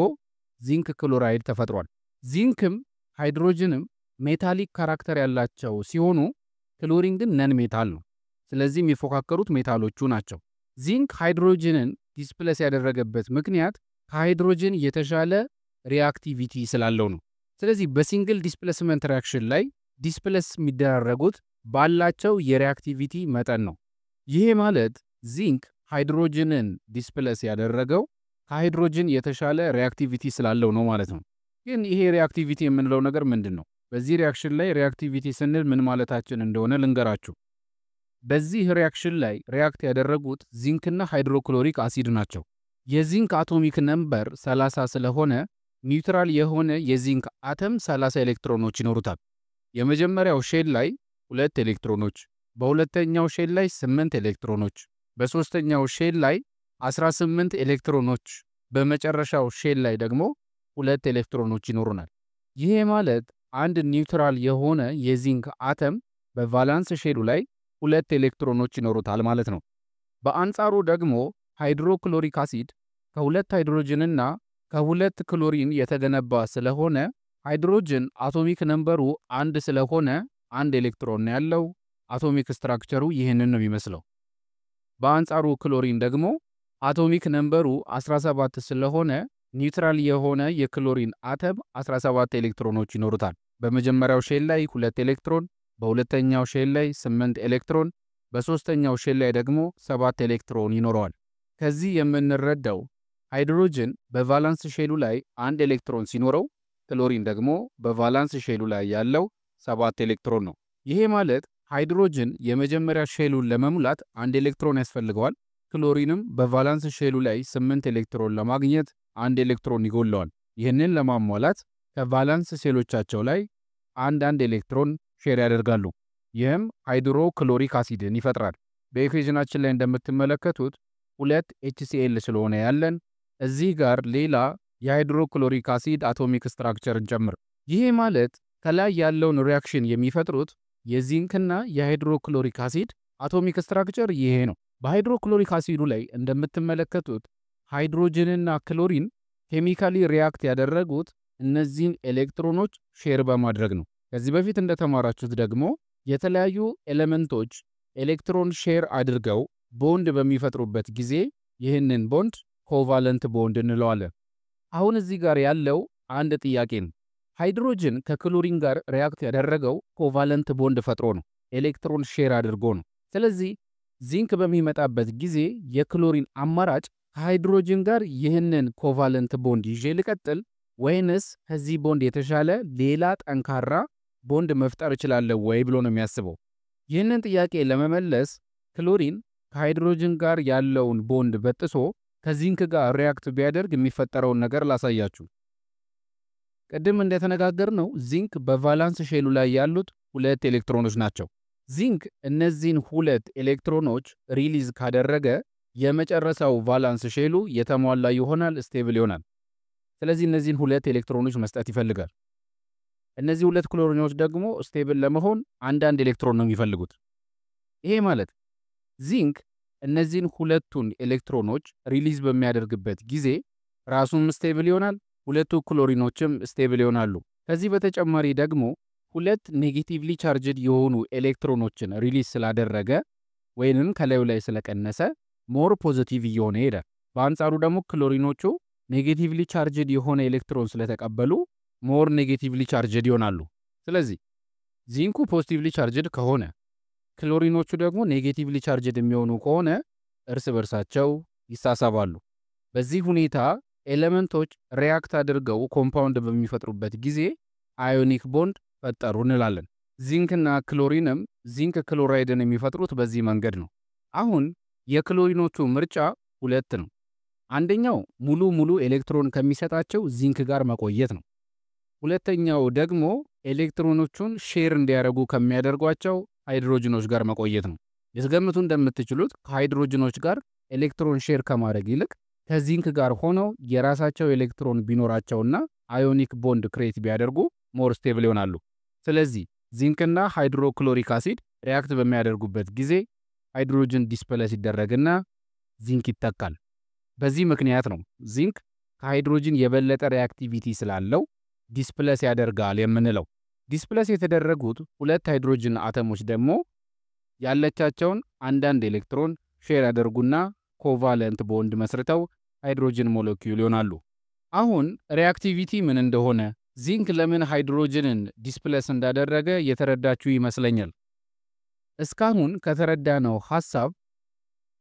A: ዚንክ ክሎራይድ ተፈጥሯል። ዚንክም ሃይድሮጅንም ሜታሊክ ካራክተር ያላቸው ሲሆኑ ክሎሪን ግን ነን ሜታል ነው። ስለዚህ የሚፎካከሩት ሜታሎቹ ናቸው። ዚንክ ሃይድሮጅንን ዲስፕሌስ ያደረገበት ምክንያት ከሃይድሮጅን የተሻለ ሪአክቲቪቲ ስላለው ነው። ስለዚህ በሲንግል ዲስፕሌስመንት ሪያክሽን ላይ ዲስፕሌስ የሚደራረጉት ባላቸው የሪአክቲቪቲ መጠን ነው። ይሄ ማለት ዚንክ ሃይድሮጅንን ዲስፕሌስ ያደረገው ከሃይድሮጅን የተሻለ ሪአክቲቪቲ ስላለው ነው ማለት ነው። ግን ይሄ ሪአክቲቪቲ የምንለው ነገር ምንድን ነው? በዚህ ሪአክሽን ላይ ሪአክቲቪቲ ስንል ምን ማለታችን እንደሆነ ልንገራችሁ። በዚህ ሪአክሽን ላይ ሪአክት ያደረጉት ዚንክና ሃይድሮክሎሪክ አሲድ ናቸው። የዚንክ አቶሚክ ነምበር 30 ስለሆነ ኒውትራል የሆነ የዚንክ አተም 30 ኤሌክትሮኖች ይኖሩታል። የመጀመሪያው ሼል ላይ 2 ኤሌክትሮኖች፣ በሁለተኛው ሼል ላይ 8 ኤሌክትሮኖች፣ በሶስተኛው ሼል ላይ 18 ኤሌክትሮኖች፣ በመጨረሻው ሼል ላይ ደግሞ 2 ኤሌክትሮኖች ይኖሩናል። ይሄ ማለት አንድ ኒውትራል የሆነ የዚንክ አተም በቫላንስ ሼሉ ላይ 2 ኤሌክትሮኖች ይኖሩታል ማለት ነው። በአንጻሩ ደግሞ ሃይድሮክሎሪክ አሲድ ከ2 ሃይድሮጅንና ከሁለት ክሎሪን የተገነባ ስለሆነ ሃይድሮጅን አቶሚክ ነምበሩ 1 ስለሆነ 1 ኤሌክትሮን ነው ያለው። አቶሚክ ስትራክቸሩ ይህንን ነው የሚመስለው። በአንጻሩ ክሎሪን ደግሞ አቶሚክ ነምበሩ 17 ስለሆነ ኒውትራል የሆነ የክሎሪን አተም 17 ኤሌክትሮኖች ይኖሩታል። በመጀመሪያው ሼል ላይ 2 ኤሌክትሮን፣ በሁለተኛው ሼል ላይ 8 ኤሌክትሮን፣ በሶስተኛው ሼል ላይ ደግሞ 7 ኤሌክትሮን ይኖረዋል። ከዚህ የምንረዳው ሃይድሮጅን በቫላንስ ሼሉ ላይ 1 ኤሌክትሮን ሲኖረው ክሎሪን ደግሞ በቫላንስ ሼሉ ላይ ያለው 7 ኤሌክትሮን ነው። ይሄ ማለት ሃይድሮጅን የመጀመሪያ ሼሉን ለመሙላት 1 ኤሌክትሮን ያስፈልገዋል። ክሎሪንም በቫላንስ ሼሉ ላይ 8 ኤሌክትሮን ለማግኘት 1 ኤሌክትሮን ይጎለዋል። ይህንን ለማሟላት ከቫላንስ ሴሎቻቸው ላይ አንድ ኤሌክትሮን ሼር ያደርጋሉ። ይህም ሃይድሮ ክሎሪክ አሲድን ይፈጥራል። በኢኩዌሽናችን ላይ እንደምትመለከቱት 2 HCl ስለሆነ ያለን እዚህ ጋር ሌላ የሃይድሮ ክሎሪክ አሲድ አቶሚክ ስትራክቸርን ጨምር። ይሄ ማለት ከላይ ያለውን ሪያክሽን የሚፈጥሩት የዚንክና የሃይድሮ ክሎሪክ አሲድ አቶሚክ ስትራክቸር ይሄ ነው። በሃይድሮ ክሎሪክ አሲዱ ላይ እንደምትመለከቱት ሃይድሮጅንና ክሎሪን ኬሚካሊ ሪያክት ያደረጉት እነዚህን ኤሌክትሮኖች ሼር በማድረግ ነው። ከዚህ በፊት እንደተማራችሁት ደግሞ የተለያዩ ኤሌመንቶች ኤሌክትሮን ሼር አድርገው ቦንድ በሚፈጥሩበት ጊዜ ይህንን ቦንድ ኮቫለንት ቦንድ እንለዋለን። አሁን እዚህ ጋር ያለው አንድ ጥያቄ ነው። ሃይድሮጅን ከክሎሪን ጋር ሪያክት ያደረገው ኮቫለንት ቦንድ ፈጥሮ ነው፣ ኤሌክትሮን ሼር አድርጎ ነው። ስለዚህ ዚንክ በሚመጣበት ጊዜ የክሎሪን አማራጭ ከሃይድሮጅን ጋር ይህንን ኮቫለንት ቦንድ ይዤ ልቀጥል ወይንስ ከዚህ ቦንድ የተሻለ ሌላ ጠንካራ ቦንድ መፍጠር እችላለሁ ወይ ብሎ ነው የሚያስበው። ይህንን ጥያቄ ለመመለስ ክሎሪን ከሃይድሮጅን ጋር ያለውን ቦንድ በጥሶ ከዚንክ ጋር ሪያክት ቢያደርግ የሚፈጠረውን ነገር ላሳያችሁ። ቅድም እንደተነጋገርነው ዚንክ በቫላንስ ሼሉ ላይ ያሉት 2 ኤሌክትሮኖች ናቸው። ዚንክ እነዚህን 2 ኤሌክትሮኖች ሪሊዝ ካደረገ የመጨረሻው ቫላንስ ሼሉ የተሟላ ይሆናል፣ ስቴብል ይሆናል። ስለዚህ እነዚህን 2 ኤሌክትሮኖች መስጠት ይፈልጋል። እነዚህ 2 ክሎሪኖች ደግሞ ስቴብል ለመሆን አንድ ኤሌክትሮን ነው የሚፈልጉት። ይሄ ማለት ዚንክ እነዚህን 2ቱን ኤሌክትሮኖች ሪሊዝ በሚያደርግበት ጊዜ ራሱም ስቴብል ይሆናል፣ 2 ክሎሪኖችም ስቴብል ይሆናሉ። ከዚህ በተጨማሪ ደግሞ 2 ኔጌቲቭሊ ቻርጅድ የሆኑ ኤሌክትሮኖችን ሪሊዝ ስላደረገ ወይንም ከላዩ ላይ ስለቀነሰ ሞር ፖዚቲቭ እየሆነ ይሄዳል። በአንጻሩ ደግሞ ክሎሪኖቹ ኔጌቲቭሊ ቻርጅድ የሆነ ኤሌክትሮን ስለተቀበሉ ሞር ኔጌቲቭሊ ቻርጅድ ይሆናሉ። ስለዚህ ዚንኩ ፖዚቲቭሊ ቻርጅድ ከሆነ ክሎሪኖቹ ደግሞ ኔጌቲቭሊ ቻርጅድ የሚሆኑ ከሆነ እርስ በርሳቸው ይሳሳባሉ። በዚህ ሁኔታ ኤሌመንቶች ሪያክት አድርገው ኮምፓውንድ በሚፈጥሩበት ጊዜ አዮኒክ ቦንድ ፈጠሩ እንላለን። ዚንክና ክሎሪንም ዚንክ ክሎራይድን የሚፈጥሩት በዚህ መንገድ ነው። አሁን የክሎሪኖቹ ምርጫ 2 ነው። አንደኛው ሙሉ ኤሌክትሮን ከሚሰጣቸው ዚንክ ጋር መቆየት ነው። ሁለተኛው ደግሞ ኤሌክትሮኖቹን ሼር እንዲያደርጉ ከሚያደርጓቸው ሃይድሮጅኖች ጋር መቆየት ነው። ልትገምቱ እንደምትችሉት ከሃይድሮጅኖች ጋር ኤሌክትሮን ሼር ከማድረግ ይልቅ ከዚንክ ጋር ሆነው የራሳቸው ኤሌክትሮን ቢኖራቸውና አዮኒክ ቦንድ ክሬት ቢያደርጉ ሞር ስቴብል ይሆናሉ። ስለዚህ ዚንክና ሃይድሮክሎሪክ አሲድ ሪያክት በሚያደርጉበት ጊዜ ሃይድሮጅን ዲስፕለስ ይደረግና ዚንክ ይተካል። በዚህ ምክንያት ነው ዚንክ ከሃይድሮጅን የበለጠ ሪአክቲቪቲ ስላለው ዲስፕለስ ያደርጋል የምንለው። ዲስፕለስ የተደረጉት 2 ሃይድሮጅን አተሞች ደግሞ ያለቻቸውን አንዳንድ ኤሌክትሮን ሼር ያደርጉና ኮቫለንት ቦንድ መስርተው ሃይድሮጅን ሞለኪውል ይሆናሉ። አሁን ሪአክቲቪቲ ምን እንደሆነ ዚንክ ለምን ሃይድሮጅንን ዲስፕለስ እንዳደረገ የተረዳችሁ ይመስለኛል። እስካሁን ከተረዳነው ሐሳብ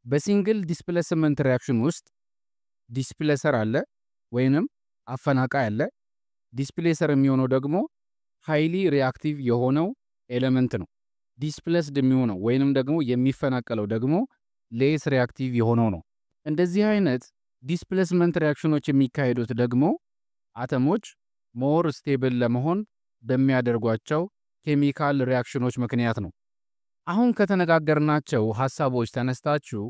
A: በሲንግል ዲስፕሌስመንት ሪአክሽን ውስጥ ዲስፕሌሰር አለ ወይንም አፈናቃይ አለ። ዲስፕሌሰር የሚሆነው ደግሞ ሃይሊ ሪአክቲቭ የሆነው ኤሌመንት ነው። ዲስፕሌስድ የሚሆነው ወይንም ደግሞ የሚፈናቀለው ደግሞ ሌስ ሪአክቲቭ የሆነው ነው። እንደዚህ አይነት ዲስፕሌስመንት ሪአክሽኖች የሚካሄዱት ደግሞ አተሞች ሞር ስቴብል ለመሆን በሚያደርጓቸው ኬሚካል ሪአክሽኖች ምክንያት ነው። አሁን ከተነጋገርናቸው ሐሳቦች ተነስታችሁ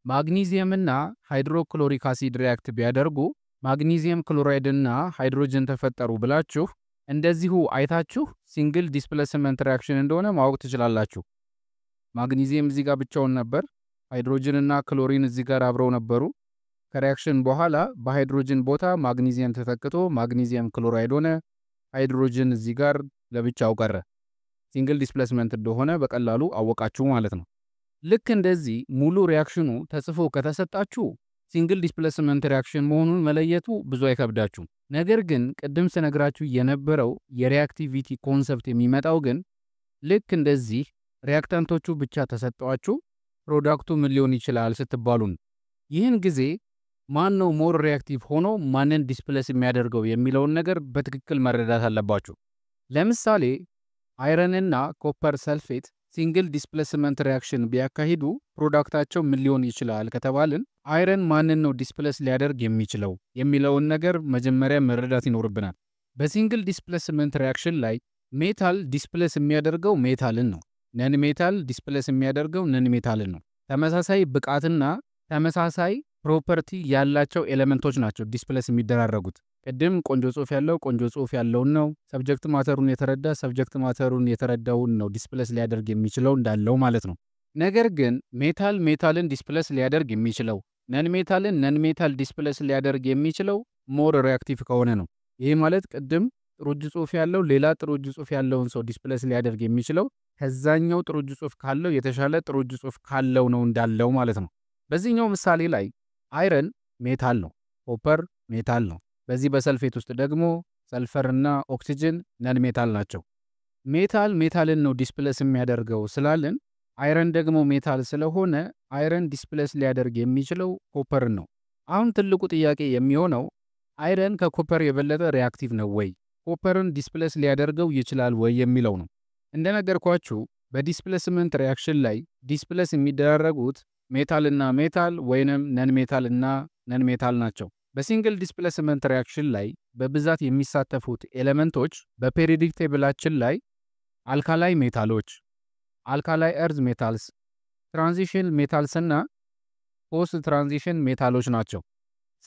A: ማግኒዚየምና ሃይድሮክሎሪክ አሲድ ሪአክት ቢያደርጉ ማግኒዚየም ክሎራይድና ሃይድሮጅን ተፈጠሩ ብላችሁ እንደዚሁ አይታችሁ ሲንግል ዲስፕሌስመንት ሪአክሽን እንደሆነ ማወቅ ትችላላችሁ። ማግኒዚየም እዚህ ጋር ብቻውን ነበር፣ ሃይድሮጅንና ክሎሪን እዚህ ጋር አብረው ነበሩ። ከሪያክሽን በኋላ በሃይድሮጅን ቦታ ማግኒዚየም ተተክቶ ማግኒዚየም ክሎራይድ ሆነ። ሃይድሮጅን እዚህ ጋር ለብቻው ቀረ። ሲንግል ዲስፕሌስመንት እንደሆነ በቀላሉ አወቃችሁ ማለት ነው። ልክ እንደዚህ ሙሉ ሪያክሽኑ ተጽፎ ከተሰጣችሁ ሲንግል ዲስፕሌስመንት ሪያክሽን መሆኑን መለየቱ ብዙ አይከብዳችሁም። ነገር ግን ቅድም ስነግራችሁ የነበረው የሪአክቲቪቲ ኮንሰፕት የሚመጣው ግን ልክ እንደዚህ ሪያክታንቶቹ ብቻ ተሰጠዋችሁ ፕሮዳክቱ ምን ሊሆን ይችላል ስትባሉን፣ ይህን ጊዜ ማን ነው ሞር ሪአክቲቭ ሆኖ ማንን ዲስፕሌስ የሚያደርገው የሚለውን ነገር በትክክል መረዳት አለባችሁ። ለምሳሌ አይረን እና ኮፐር ሰልፌት ሲንግል ዲስፕሌስመንት ሪያክሽን ቢያካሂዱ ፕሮዳክታቸው ምን ሊሆን ይችላል ከተባልን አይረን ማንን ነው ዲስፕሌስ ሊያደርግ የሚችለው የሚለውን ነገር መጀመሪያ መረዳት ይኖርብናል። በሲንግል ዲስፕሌስመንት ሪያክሽን ላይ ሜታል ዲስፕሌስ የሚያደርገው ሜታልን ነው። ነን ሜታል ዲስፕሌስ የሚያደርገው ነን ሜታልን ነው። ተመሳሳይ ብቃትና ተመሳሳይ ፕሮፐርቲ ያላቸው ኤሌመንቶች ናቸው ዲስፕሌስ የሚደራረጉት። ቅድም ቆንጆ ጽሑፍ ያለው ቆንጆ ጽሑፍ ያለውን ነው፣ ሰብጀክት ማተሩን የተረዳ ሰብጀክት ማተሩን የተረዳውን ነው ዲስፕሌስ ሊያደርግ የሚችለው እንዳለው ማለት ነው። ነገር ግን ሜታል ሜታልን ዲስፕሌስ ሊያደርግ የሚችለው ነን ሜታልን ነን ሜታል ዲስፕሌስ ሊያደርግ የሚችለው ሞር ሪአክቲቭ ከሆነ ነው። ይሄ ማለት ቅድም ጥሩ እጅ ጽሑፍ ያለው ሌላ ጥሩ እጅ ጽሑፍ ያለውን ሰው ዲስፕሌስ ሊያደርግ የሚችለው ከዛኛው ጥሩ እጅ ጽሑፍ ካለው የተሻለ ጥሩ እጅ ጽሑፍ ካለው ነው እንዳለው ማለት ነው። በዚህኛው ምሳሌ ላይ አይረን ሜታል ነው፣ ኮፐር ሜታል ነው። በዚህ በሰልፌት ውስጥ ደግሞ ሰልፈር እና ኦክሲጅን ነን ሜታል ናቸው። ሜታል ሜታልን ነው ዲስፕሌስ የሚያደርገው ስላልን አይረን ደግሞ ሜታል ስለሆነ አይረን ዲስፕሌስ ሊያደርግ የሚችለው ኮፐርን ነው። አሁን ትልቁ ጥያቄ የሚሆነው አይረን ከኮፐር የበለጠ ሪአክቲቭ ነው ወይ? ኮፐርን ዲስፕሌስ ሊያደርገው ይችላል ወይ የሚለው ነው። እንደነገርኳችሁ በዲስፕሌስመንት ሪያክሽን ላይ ዲስፕሌስ የሚደራረጉት ሜታል እና ሜታል ወይንም ነን ሜታል እና ነን ሜታል ናቸው። በሲንግል ዲስፕሌስመንት ሪያክሽን ላይ በብዛት የሚሳተፉት ኤሌመንቶች በፔሪዮዲክ ቴብላችን ላይ አልካላይ ሜታሎች፣ አልካላይ እርዝ ሜታልስ፣ ትራንዚሽን ሜታልስ እና ፖስት ትራንዚሽን ሜታሎች ናቸው።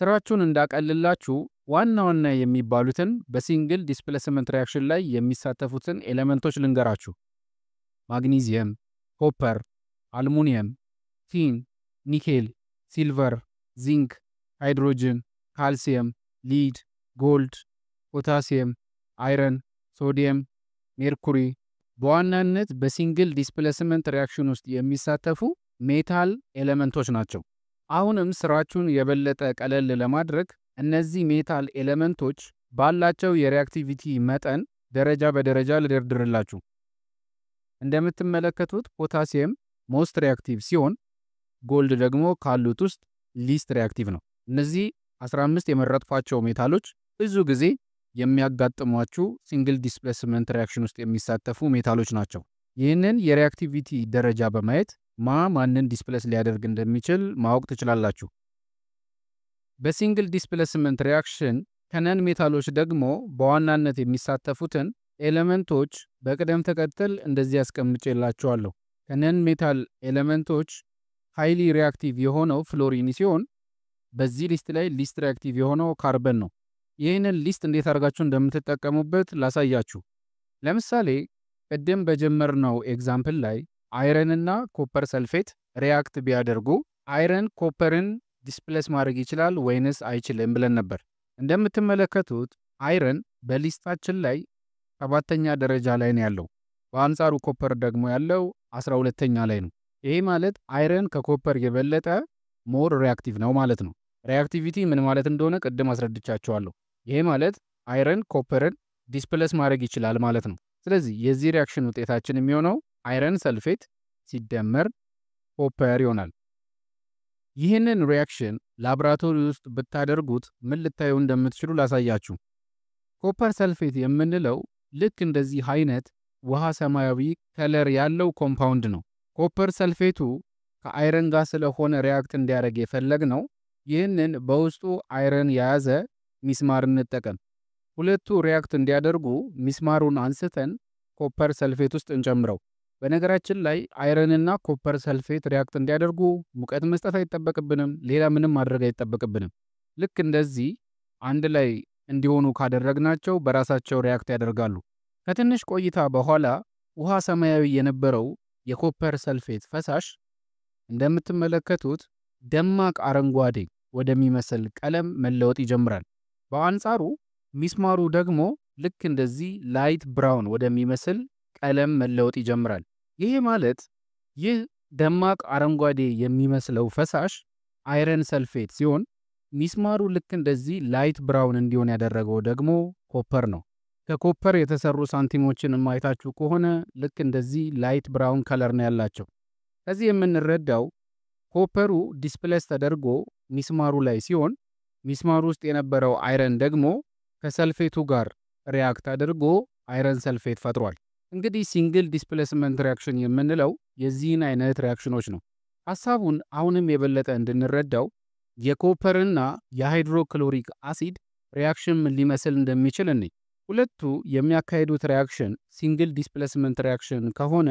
A: ስራችሁን እንዳቀልላችሁ ዋና ዋና የሚባሉትን በሲንግል ዲስፕሌስመንት ሪያክሽን ላይ የሚሳተፉትን ኤሌመንቶች ልንገራችሁ። ማግኒዚየም፣ ኮፐር፣ አልሙኒየም፣ ቲን፣ ኒኬል፣ ሲልቨር፣ ዚንክ፣ ሃይድሮጅን፣ ካልሲየም፣ ሊድ፣ ጎልድ፣ ፖታሲየም፣ አይረን፣ ሶዲየም፣ ሜርኩሪ በዋናነት በሲንግል ዲስፕሌስመንት ሪያክሽን ውስጥ የሚሳተፉ ሜታል ኤሌመንቶች ናቸው። አሁንም ስራችሁን የበለጠ ቀለል ለማድረግ እነዚህ ሜታል ኤሌመንቶች ባላቸው የሪአክቲቪቲ መጠን ደረጃ በደረጃ ልደርድርላችሁ። እንደምትመለከቱት ፖታሲየም ሞስት ሪአክቲቭ ሲሆን ጎልድ ደግሞ ካሉት ውስጥ ሊስት ሪአክቲቭ ነው። እነዚህ 15 የመረጥኳቸው ሜታሎች ብዙ ጊዜ የሚያጋጥሟችሁ ሲንግል ዲስፕሌስመንት ሪአክሽን ውስጥ የሚሳተፉ ሜታሎች ናቸው። ይህንን የሪአክቲቪቲ ደረጃ በማየት ማንን ዲስፕሌስ ሊያደርግ እንደሚችል ማወቅ ትችላላችሁ። በሲንግል ዲስፕሌስመንት ሪአክሽን ከነን ሜታሎች ደግሞ በዋናነት የሚሳተፉትን ኤሌመንቶች በቅደም ተከተል እንደዚህ አስቀምጬላችኋለሁ። ከነን ሜታል ኤሌመንቶች ሃይሊ ሪአክቲቭ የሆነው ፍሎሪን ሲሆን በዚህ ሊስት ላይ ሊስት ሪአክቲቭ የሆነው ካርበን ነው። ይህንን ሊስት እንዴት አድርጋችሁ እንደምትጠቀሙበት ላሳያችሁ። ለምሳሌ ቅድም በጀመርነው ኤግዛምፕል ላይ አይረን እና ኮፐር ሰልፌት ሪአክት ቢያደርጉ አይረን ኮፐርን ዲስፕሌስ ማድረግ ይችላል ወይንስ አይችልም ብለን ነበር። እንደምትመለከቱት አይረን በሊስታችን ላይ 7ኛ ደረጃ ላይ ነው ያለው። በአንጻሩ ኮፐር ደግሞ ያለው 12ኛ ላይ ነው። ይሄ ማለት አይረን ከኮፐር የበለጠ ሞር ሪአክቲቭ ነው ማለት ነው። ሪአክቲቪቲ ምን ማለት እንደሆነ ቅድም አስረድቻችኋለሁ። ይሄ ማለት አይረን ኮፐርን ዲስፕሌስ ማድረግ ይችላል ማለት ነው። ስለዚህ የዚህ ሪአክሽን ውጤታችን የሚሆነው አይረን ሰልፌት ሲደመር ኮፐር ይሆናል። ይህንን ሪአክሽን ላብራቶሪ ውስጥ ብታደርጉት ምን ልታዩ እንደምትችሉ ላሳያችሁ። ኮፐር ሰልፌት የምንለው ልክ እንደዚህ አይነት ውሃ ሰማያዊ ከለር ያለው ኮምፓውንድ ነው። ኮፐር ሰልፌቱ ከአይረን ጋር ስለሆነ ሪአክት እንዲያደርግ የፈለግነው ይህንን በውስጡ አይረን የያዘ ሚስማር እንጠቀም። ሁለቱ ሪአክት እንዲያደርጉ ሚስማሩን አንስተን ኮፐር ሰልፌት ውስጥ እንጨምረው። በነገራችን ላይ አይረንና ኮፐር ሰልፌት ሪአክት እንዲያደርጉ ሙቀት መስጠት አይጠበቅብንም፣ ሌላ ምንም ማድረግ አይጠበቅብንም። ልክ እንደዚህ አንድ ላይ እንዲሆኑ ካደረግናቸው በራሳቸው ሪአክት ያደርጋሉ። ከትንሽ ቆይታ በኋላ ውሃ ሰማያዊ የነበረው የኮፐር ሰልፌት ፈሳሽ እንደምትመለከቱት ደማቅ አረንጓዴ ወደሚመስል ቀለም መለወጥ ይጀምራል። በአንጻሩ ሚስማሩ ደግሞ ልክ እንደዚህ ላይት ብራውን ወደሚመስል ቀለም መለወጥ ይጀምራል። ይሄ ማለት ይህ ደማቅ አረንጓዴ የሚመስለው ፈሳሽ አይረን ሰልፌት ሲሆን ሚስማሩ ልክ እንደዚህ ላይት ብራውን እንዲሆን ያደረገው ደግሞ ኮፐር ነው። ከኮፐር የተሰሩ ሳንቲሞችን ማየታችሁ ከሆነ ልክ እንደዚህ ላይት ብራውን ከለር ነው ያላቸው። ከዚህ የምንረዳው ኮፐሩ ዲስፕሌስ ተደርጎ ሚስማሩ ላይ ሲሆን ሚስማሩ ውስጥ የነበረው አይረን ደግሞ ከሰልፌቱ ጋር ሪያክት አድርጎ አይረን ሰልፌት ፈጥሯል። እንግዲህ ሲንግል ዲስፕሌስመንት ሪያክሽን የምንለው የዚህን አይነት ሪያክሽኖች ነው። ሐሳቡን አሁንም የበለጠ እንድንረዳው የኮፐርና የሃይድሮክሎሪክ አሲድ ሪያክሽን ምን ሊመስል እንደሚችል እንይ። ሁለቱ የሚያካሂዱት ሪያክሽን ሲንግል ዲስፕሌስመንት ሪያክሽን ከሆነ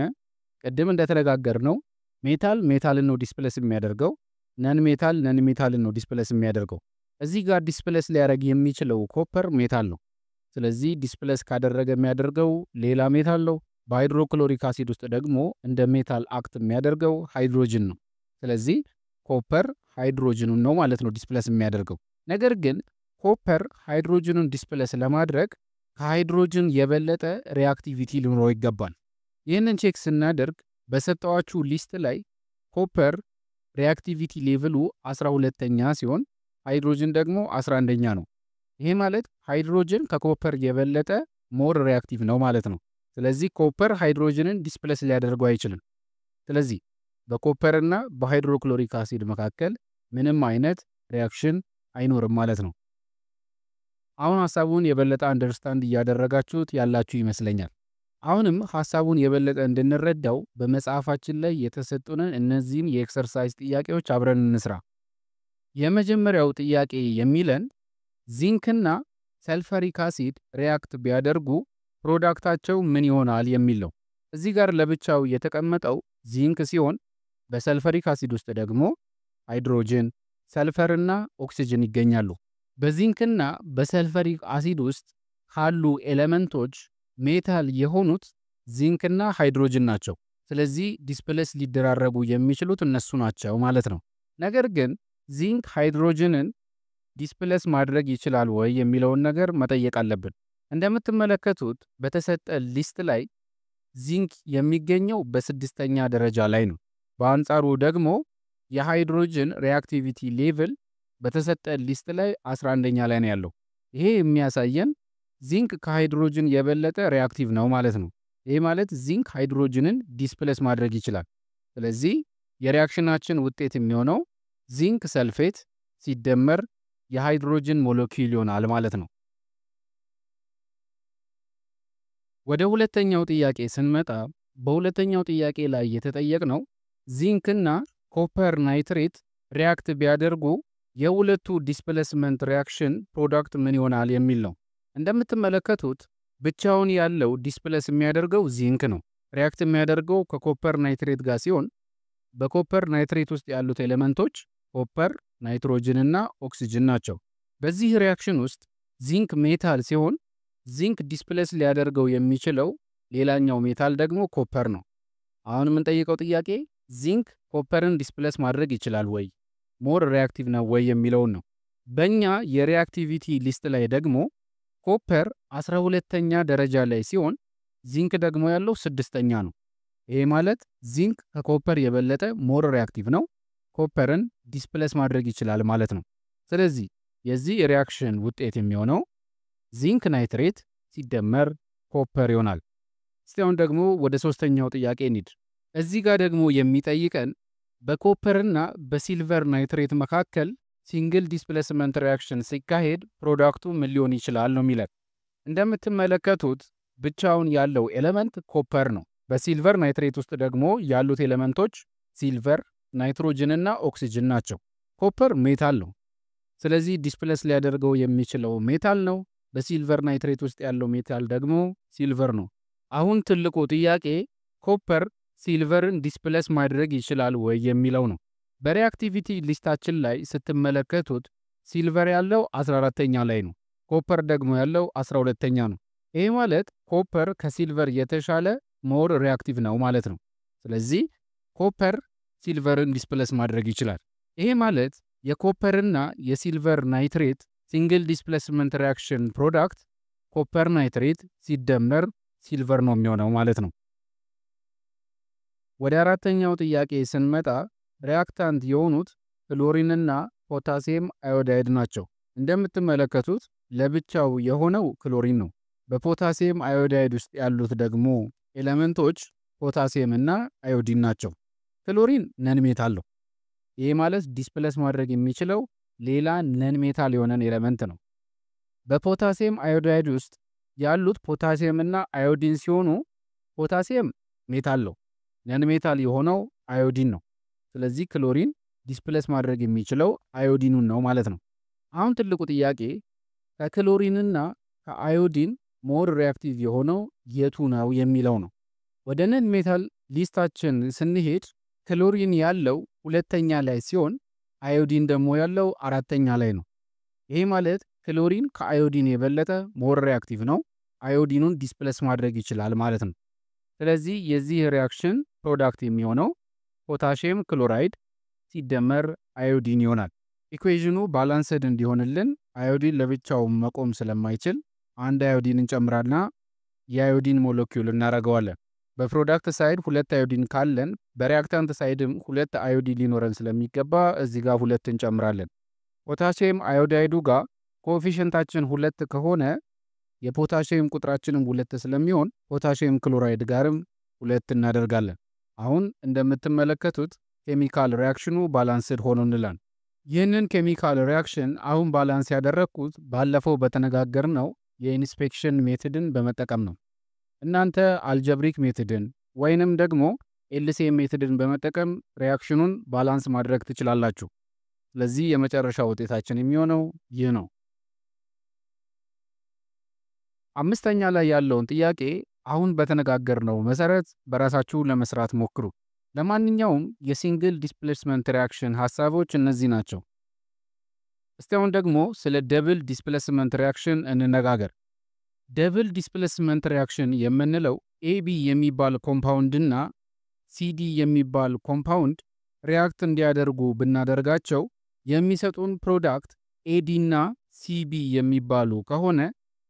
A: ቅድም እንደተነጋገርነው ሜታል ሜታልን ነው ዲስፕሌስ የሚያደርገው፣ ነን ሜታልን ነው ዲስፕሌስ የሚያደርገው። እዚህ ጋር ዲስፕሌስ ሊያደርግ የሚችለው ኮፐር ሜታል ነው። ስለዚህ ዲስፕሌስ ካደረገ የሚያደርገው ሌላ ሜታል ነው። በሃይድሮክሎሪክ አሲድ ውስጥ ደግሞ እንደ ሜታል አክት የሚያደርገው ሃይድሮጅን ነው። ስለዚህ ኮፐር ሃይድሮጅኑን ነው ማለት ነው ዲስፕሌስ የሚያደርገው። ነገር ግን ኮፐር ሃይድሮጅኑን ዲስፕሌስ ለማድረግ ከሃይድሮጅን የበለጠ ሪአክቲቪቲ ሊኖረው ይገባል። ይህንን ቼክ ስናደርግ በሰጠዋችሁ ሊስት ላይ ኮፐር ሪአክቲቪቲ ሌቭሉ 12ኛ ሲሆን ሃይድሮጅን ደግሞ 11ኛ ነው። ይሄ ማለት ሃይድሮጅን ከኮፐር የበለጠ ሞር ሪአክቲቭ ነው ማለት ነው። ስለዚህ ኮፐር ሃይድሮጅንን ዲስፕሌስ ሊያደርገው አይችልም። ስለዚህ በኮፐርና በሃይድሮክሎሪክ አሲድ መካከል ምንም አይነት ሪአክሽን አይኖርም ማለት ነው። አሁን ሐሳቡን የበለጠ አንደርስታንድ እያደረጋችሁት ያላችሁ ይመስለኛል። አሁንም ሐሳቡን የበለጠ እንድንረዳው በመጽሐፋችን ላይ የተሰጡንን እነዚህን የኤክሰርሳይዝ ጥያቄዎች አብረን እንስራ። የመጀመሪያው ጥያቄ የሚለን ዚንክና ሰልፈሪክ አሲድ ሪያክት ቢያደርጉ ፕሮዳክታቸው ምን ይሆናል የሚል ነው። እዚህ ጋር ለብቻው የተቀመጠው ዚንክ ሲሆን በሰልፈሪክ አሲድ ውስጥ ደግሞ ሃይድሮጅን፣ ሰልፈርና ኦክሲጅን ይገኛሉ። በዚንክና በሰልፈሪክ አሲድ ውስጥ ካሉ ኤሌመንቶች ሜታል የሆኑት ዚንክና ሃይድሮጅን ናቸው። ስለዚህ ዲስፕሌስ ሊደራረቡ የሚችሉት እነሱ ናቸው ማለት ነው። ነገር ግን ዚንክ ሃይድሮጅንን ዲስፕሌስ ማድረግ ይችላል ወይ የሚለውን ነገር መጠየቅ አለብን። እንደምትመለከቱት በተሰጠ ሊስት ላይ ዚንክ የሚገኘው በ6ኛ ደረጃ ላይ ነው። በአንጻሩ ደግሞ የሃይድሮጅን ሪአክቲቪቲ ሌቭል በተሰጠ ሊስት ላይ 11ኛ ላይ ነው ያለው። ይሄ የሚያሳየን ዚንክ ከሃይድሮጅን የበለጠ ሪአክቲቭ ነው ማለት ነው። ይሄ ማለት ዚንክ ሃይድሮጅንን ዲስፕሌስ ማድረግ ይችላል። ስለዚህ የሪአክሽናችን ውጤት የሚሆነው ዚንክ ሰልፌት ሲደመር የሃይድሮጅን ሞለኪውል ይሆናል ማለት ነው። ወደ ሁለተኛው ጥያቄ ስንመጣ በሁለተኛው ጥያቄ ላይ የተጠየቅነው ዚንክና ኮፐር ናይትሬት ሪያክት ቢያደርጉ የሁለቱ ዲስፕሌስመንት ሪአክሽን ፕሮዳክት ምን ይሆናል የሚል ነው። እንደምትመለከቱት ብቻውን ያለው ዲስፕሌስ የሚያደርገው ዚንክ ነው። ሪያክት የሚያደርገው ከኮፐር ናይትሬት ጋር ሲሆን በኮፐር ናይትሬት ውስጥ ያሉት ኤሌመንቶች ኮፐር፣ ናይትሮጅን እና ኦክሲጅን ናቸው። በዚህ ሪአክሽን ውስጥ ዚንክ ሜታል ሲሆን ዚንክ ዲስፕሌስ ሊያደርገው የሚችለው ሌላኛው ሜታል ደግሞ ኮፐር ነው። አሁን የምንጠይቀው ጥያቄ ዚንክ ኮፐርን ዲስፕሌስ ማድረግ ይችላል ወይ፣ ሞር ሪአክቲቭ ነው ወይ የሚለውን ነው። በእኛ የሪአክቲቪቲ ሊስት ላይ ደግሞ ኮፐር 12ኛ ደረጃ ላይ ሲሆን ዚንክ ደግሞ ያለው 6ኛ ነው። ይሄ ማለት ዚንክ ከኮፐር የበለጠ ሞር ሪአክቲቭ ነው፣ ኮፐርን ዲስፕሌስ ማድረግ ይችላል ማለት ነው። ስለዚህ የዚህ ሪአክሽን ውጤት የሚሆነው ዚንክ ናይትሬት ሲደመር ኮፐር ይሆናል። እስቲ አሁን ደግሞ ወደ ሶስተኛው ጥያቄ እንሂድ። እዚህ ጋር ደግሞ የሚጠይቀን በኮፐርና በሲልቨር ናይትሬት መካከል ሲንግል ዲስፕሌስመንት ሪአክሽን ሲካሄድ ፕሮዳክቱ ምን ሊሆን ይችላል ነው የሚለን። እንደምትመለከቱት ብቻውን ያለው ኤሌመንት ኮፐር ነው። በሲልቨር ናይትሬት ውስጥ ደግሞ ያሉት ኤሌመንቶች ሲልቨር፣ ናይትሮጅን እና ኦክሲጅን ናቸው። ኮፐር ሜታል ነው። ስለዚህ ዲስፕሌስ ሊያደርገው የሚችለው ሜታል ነው። በሲልቨር ናይትሬት ውስጥ ያለው ሜታል ደግሞ ሲልቨር ነው። አሁን ትልቁ ጥያቄ ኮፐር ሲልቨርን ዲስፕሌስ ማድረግ ይችላል ወይ የሚለው ነው። በሪአክቲቪቲ ሊስታችን ላይ ስትመለከቱት ሲልቨር ያለው 14ኛ ላይ ነው። ኮፐር ደግሞ ያለው 12ኛ ነው። ይሄ ማለት ኮፐር ከሲልቨር የተሻለ ሞር ሪአክቲቭ ነው ማለት ነው። ስለዚህ ኮፐር ሲልቨርን ዲስፕሌስ ማድረግ ይችላል። ይሄ ማለት የኮፐርና የሲልቨር ናይትሬት ሲንግል ዲስፕሌስመንት ሪያክሽን ፕሮዳክት ኮፐር ናይትሬት ሲደመር ሲልቨር ነው የሚሆነው ማለት ነው። ወደ አራተኛው ጥያቄ ስንመጣ ሪያክታንት የሆኑት ክሎሪንና ፖታሲየም አዮዳይድ ናቸው። እንደምትመለከቱት ለብቻው የሆነው ክሎሪን ነው። በፖታሲየም አዮዳይድ ውስጥ ያሉት ደግሞ ኤሌመንቶች ፖታሲየም እና አዮዲን ናቸው። ክሎሪን ነን ሜታል ነው። ይሄ ማለት ዲስፕሌስ ማድረግ የሚችለው ሌላ ነን ሜታል የሆነን ኤሌመንት ነው። በፖታሲየም አዮዳይድ ውስጥ ያሉት ፖታሲየም እና አዮዲን ሲሆኑ ፖታሲየም ሜታል ነው። ነን ሜታል የሆነው አዮዲን ነው። ስለዚህ ክሎሪን ዲስፕሌስ ማድረግ የሚችለው አዮዲኑን ነው ማለት ነው። አሁን ትልቁ ጥያቄ ከክሎሪንና ከአዮዲን ሞር ሪያክቲቭ የሆነው የቱ ነው የሚለው ነው። ወደ ነን ሜታል ሊስታችን ስንሄድ ክሎሪን ያለው ሁለተኛ ላይ ሲሆን አዮዲን ደግሞ ያለው አራተኛ ላይ ነው። ይሄ ማለት ክሎሪን ከአዮዲን የበለጠ ሞር ሪያክቲቭ ነው። አዮዲኑን ዲስፕሌስ ማድረግ ይችላል ማለት ነው። ስለዚህ የዚህ ሪያክሽን ፕሮዳክት የሚሆነው ፖታሲየም ክሎራይድ ሲደመር አዮዲን ይሆናል። ኢኩዌዥኑ ባላንስድ እንዲሆንልን አዮዲን ለብቻው መቆም ስለማይችል አንድ አዮዲን እንጨምራልና የአዮዲን ሞለኪውል እናደርገዋለን። በፕሮዳክት ሳይድ ሁለት አዮዲን ካለን በሪያክታንት ሳይድም ሁለት አዮዲን ሊኖረን ስለሚገባ እዚህ ጋር ሁለት እንጨምራለን። ፖታሲየም አዮዳይዱ ጋር ኮኤፊሽንታችን ሁለት ከሆነ የፖታሲየም ቁጥራችንም ሁለት ስለሚሆን ፖታሲየም ክሎራይድ ጋርም ሁለት እናደርጋለን። አሁን እንደምትመለከቱት ኬሚካል ሪያክሽኑ ባላንስድ ሆኖ እንላለን። ይህንን ኬሚካል ሪያክሽን አሁን ባላንስ ያደረግኩት ባለፈው በተነጋገርነው የኢንስፔክሽን ሜቶድን በመጠቀም ነው። እናንተ አልጀብሪክ ሜቶድን ወይንም ደግሞ ኤልሲኤም ሜቶድን በመጠቀም ሪያክሽኑን ባላንስ ማድረግ ትችላላችሁ። ስለዚህ የመጨረሻ ውጤታችን የሚሆነው ይህ ነው። አምስተኛ ላይ ያለውን ጥያቄ አሁን በተነጋገርነው መሰረት በራሳችሁ ለመስራት ሞክሩ። ለማንኛውም የሲንግል ዲስፕሌስመንት ሪያክሽን ሐሳቦች እነዚህ ናቸው። እስቲ አሁን ደግሞ ስለ ደብል ዲስፕሌስመንት ሪያክሽን እንነጋገር። ደብል ዲስፕሌስመንት ሪያክሽን የምንለው ኤቢ የሚባል ኮምፓውንድና ሲዲ የሚባል ኮምፓውንድ ሪያክት እንዲያደርጉ ብናደርጋቸው የሚሰጡን ፕሮዳክት ኤዲ እና ሲቢ የሚባሉ ከሆነ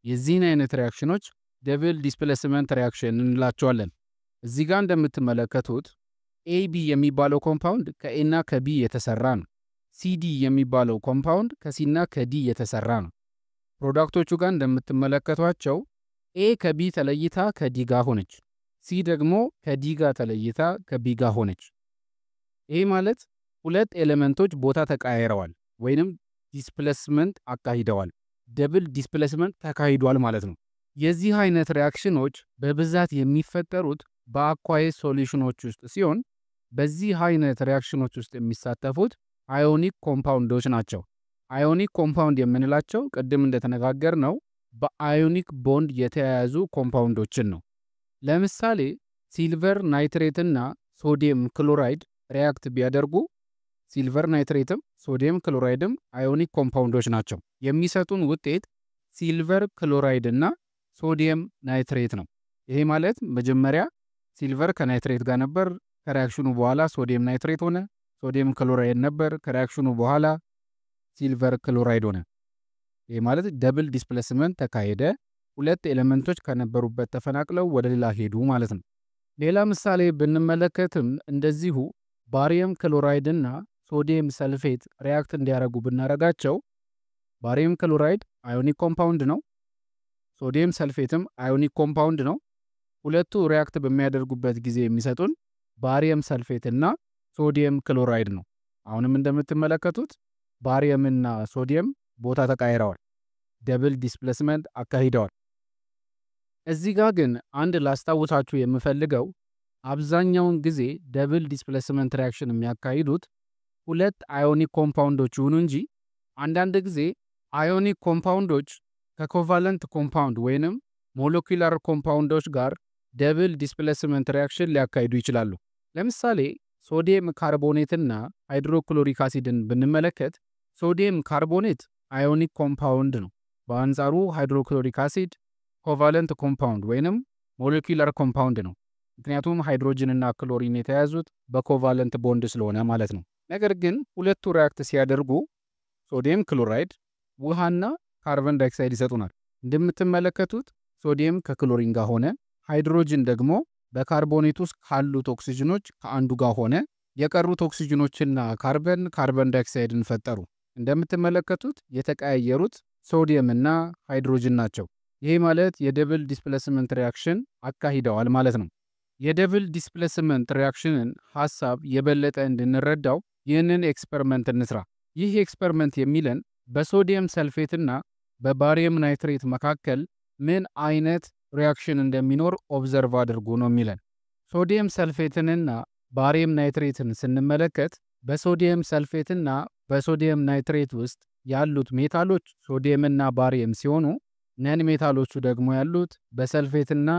A: የዚህን አይነት ሪያክሽኖች ደብል ዲስፕሌስመንት ሪያክሽን እንላቸዋለን። እዚህ ጋር እንደምትመለከቱት ኤቢ የሚባለው ኮምፓውንድ ከኤ እና ከቢ የተሰራ ነው። ሲዲ የሚባለው ኮምፓውንድ ከሲ እና ከዲ የተሰራ ነው። ፕሮዳክቶቹ ጋር እንደምትመለከቷቸው ኤ ከቢ ተለይታ ከዲ ጋር ሆነች። ሲ ደግሞ ከዲ ጋር ተለይታ ከቢ ጋር ሆነች። ይሄ ማለት ሁለት ኤሌመንቶች ቦታ ተቀያይረዋል ወይንም ዲስፕሌስመንት አካሂደዋል። ደብል ዲስፕሌስመንት ተካሂዷል ማለት ነው። የዚህ አይነት ሪያክሽኖች በብዛት የሚፈጠሩት በአኳየስ ሶሉሽኖች ውስጥ ሲሆን በዚህ አይነት ሪያክሽኖች ውስጥ የሚሳተፉት አዮኒክ ኮምፓውንዶች ናቸው። አዮኒክ ኮምፓውንድ የምንላቸው ቅድም እንደተነጋገር ነው በአዮኒክ ቦንድ የተያያዙ ኮምፓውንዶችን ነው። ለምሳሌ ሲልቨር ናይትሬትና ሶዲየም ክሎራይድ ሪያክት ቢያደርጉ ሲልቨር ናይትሬትም ሶዲየም ክሎራይድም አዮኒክ ኮምፓውንዶች ናቸው። የሚሰጡን ውጤት ሲልቨር ክሎራይድ እና ሶዲየም ናይትሬት ነው። ይሄ ማለት መጀመሪያ ሲልቨር ከናይትሬት ጋር ነበር፣ ከሪያክሽኑ በኋላ ሶዲየም ናይትሬት ሆነ። ሶዲየም ክሎራይድ ነበር፣ ከሪያክሽኑ በኋላ ሲልቨር ክሎራይድ ሆነ። ይሄ ማለት ደብል ዲስፕሌስመንት ተካሄደ። ሁለት ኤሌመንቶች ከነበሩበት ተፈናቅለው ወደ ሌላ ሄዱ ማለት ነው። ሌላ ምሳሌ ብንመለከትም እንደዚሁ ባሪየም ክሎራይድ እና ሶዲየም ሰልፌት ሪያክት እንዲያደርጉ ብናደርጋቸው ባሪየም ክሎራይድ አዮኒክ ኮምፓውንድ ነው። ሶዲየም ሰልፌትም አዮኒክ ኮምፓውንድ ነው። ሁለቱ ሪያክት በሚያደርጉበት ጊዜ የሚሰጡን ባሪየም ሰልፌት እና ሶዲየም ክሎራይድ ነው። አሁንም እንደምትመለከቱት ባሪየም እና ሶዲየም ቦታ ተቀያይረዋል፣ ደብል ዲስፕሌስመንት አካሂደዋል። እዚህ ጋር ግን አንድ ላስታውሳችሁ የምፈልገው አብዛኛውን ጊዜ ደብል ዲስፕሌስመንት ሪያክሽን የሚያካሂዱት ሁለት አዮኒክ ኮምፓውንዶች ይሁኑ እንጂ አንዳንድ ጊዜ አዮኒክ ኮምፓውንዶች ከኮቫለንት ኮምፓውንድ ወይንም ሞለኪላር ኮምፓውንዶች ጋር ደብል ዲስፕሌስመንት ሪያክሽን ሊያካሂዱ ይችላሉ። ለምሳሌ ሶዲየም ካርቦኔትና ሃይድሮክሎሪክ አሲድን ብንመለከት ሶዲየም ካርቦኔት አዮኒክ ኮምፓውንድ ነው። በአንጻሩ ሃይድሮክሎሪክ አሲድ ኮቫለንት ኮምፓውንድ ወይንም ሞለኪላር ኮምፓውንድ ነው። ምክንያቱም ሃይድሮጅን እና ክሎሪን የተያዙት በኮቫለንት ቦንድ ስለሆነ ማለት ነው። ነገር ግን ሁለቱ ሪያክት ሲያደርጉ ሶዲየም ክሎራይድ ውሃና ካርበን ዳይኦክሳይድ ይሰጡናል። እንደምትመለከቱት ሶዲየም ከክሎሪን ጋር ሆነ፣ ሃይድሮጅን ደግሞ በካርቦኔት ውስጥ ካሉት ኦክሲጅኖች ከአንዱ ጋር ሆነ፣ የቀሩት ኦክሲጅኖችና ካርበን ዳይኦክሳይድን ፈጠሩ። እንደምትመለከቱት የተቀያየሩት ሶዲየም እና ሃይድሮጅን ናቸው። ይሄ ማለት የደብል ዲስፕሌስመንት ሪያክሽን አካሂደዋል ማለት ነው። የደብል ዲስፕሌስመንት ሪያክሽንን ሐሳብ የበለጠ እንድንረዳው ይህንን ኤክስፐሪመንት እንስራ። ይህ ኤክስፐሪመንት የሚለን በሶዲየም ሰልፌትና በባሪየም ናይትሬት መካከል ምን አይነት ሪያክሽን እንደሚኖር ኦብዘርቭ አድርጉ ነው የሚለን። ሶዲየም ሰልፌትንና ባሪየም ናይትሬትን ስንመለከት በሶዲየም ሰልፌትና በሶዲየም ናይትሬት ውስጥ ያሉት ሜታሎች ሶዲየምና ባሪየም ሲሆኑ ነን ሜታሎቹ ደግሞ ያሉት በሰልፌትና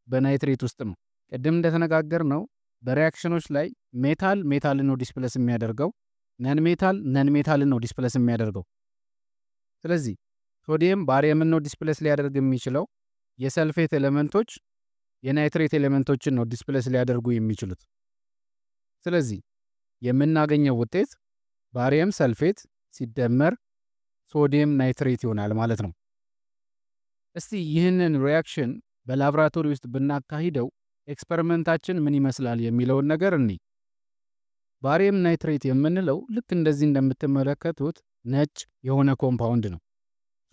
A: በናይትሬት ውስጥ ነው። ቅድም እንደተነጋገርነው በሪያክሽኖች ላይ ሜታልን ነው ዲስፕሌስ የሚያደርገው፣ ነን ሜታልን ነው ዲስፕሌስ የሚያደርገው። ስለዚህ ሶዲየም ባሪየምን ነው ዲስፕሌስ ሊያደርግ የሚችለው፣ የሰልፌት ኤሌመንቶች የናይትሬት ኤሌመንቶችን ነው ዲስፕሌስ ሊያደርጉ የሚችሉት። ስለዚህ የምናገኘው ውጤት ባሪየም ሰልፌት ሲደመር ሶዲየም ናይትሬት ይሆናል ማለት ነው። እስቲ ይህንን ሪያክሽን በላብራቶሪ ውስጥ ብናካሂደው ኤክስፐሪመንታችን ምን ይመስላል የሚለውን ነገር እንይ። ባሪየም ናይትሬት የምንለው ልክ እንደዚህ እንደምትመለከቱት ነጭ የሆነ ኮምፓውንድ ነው።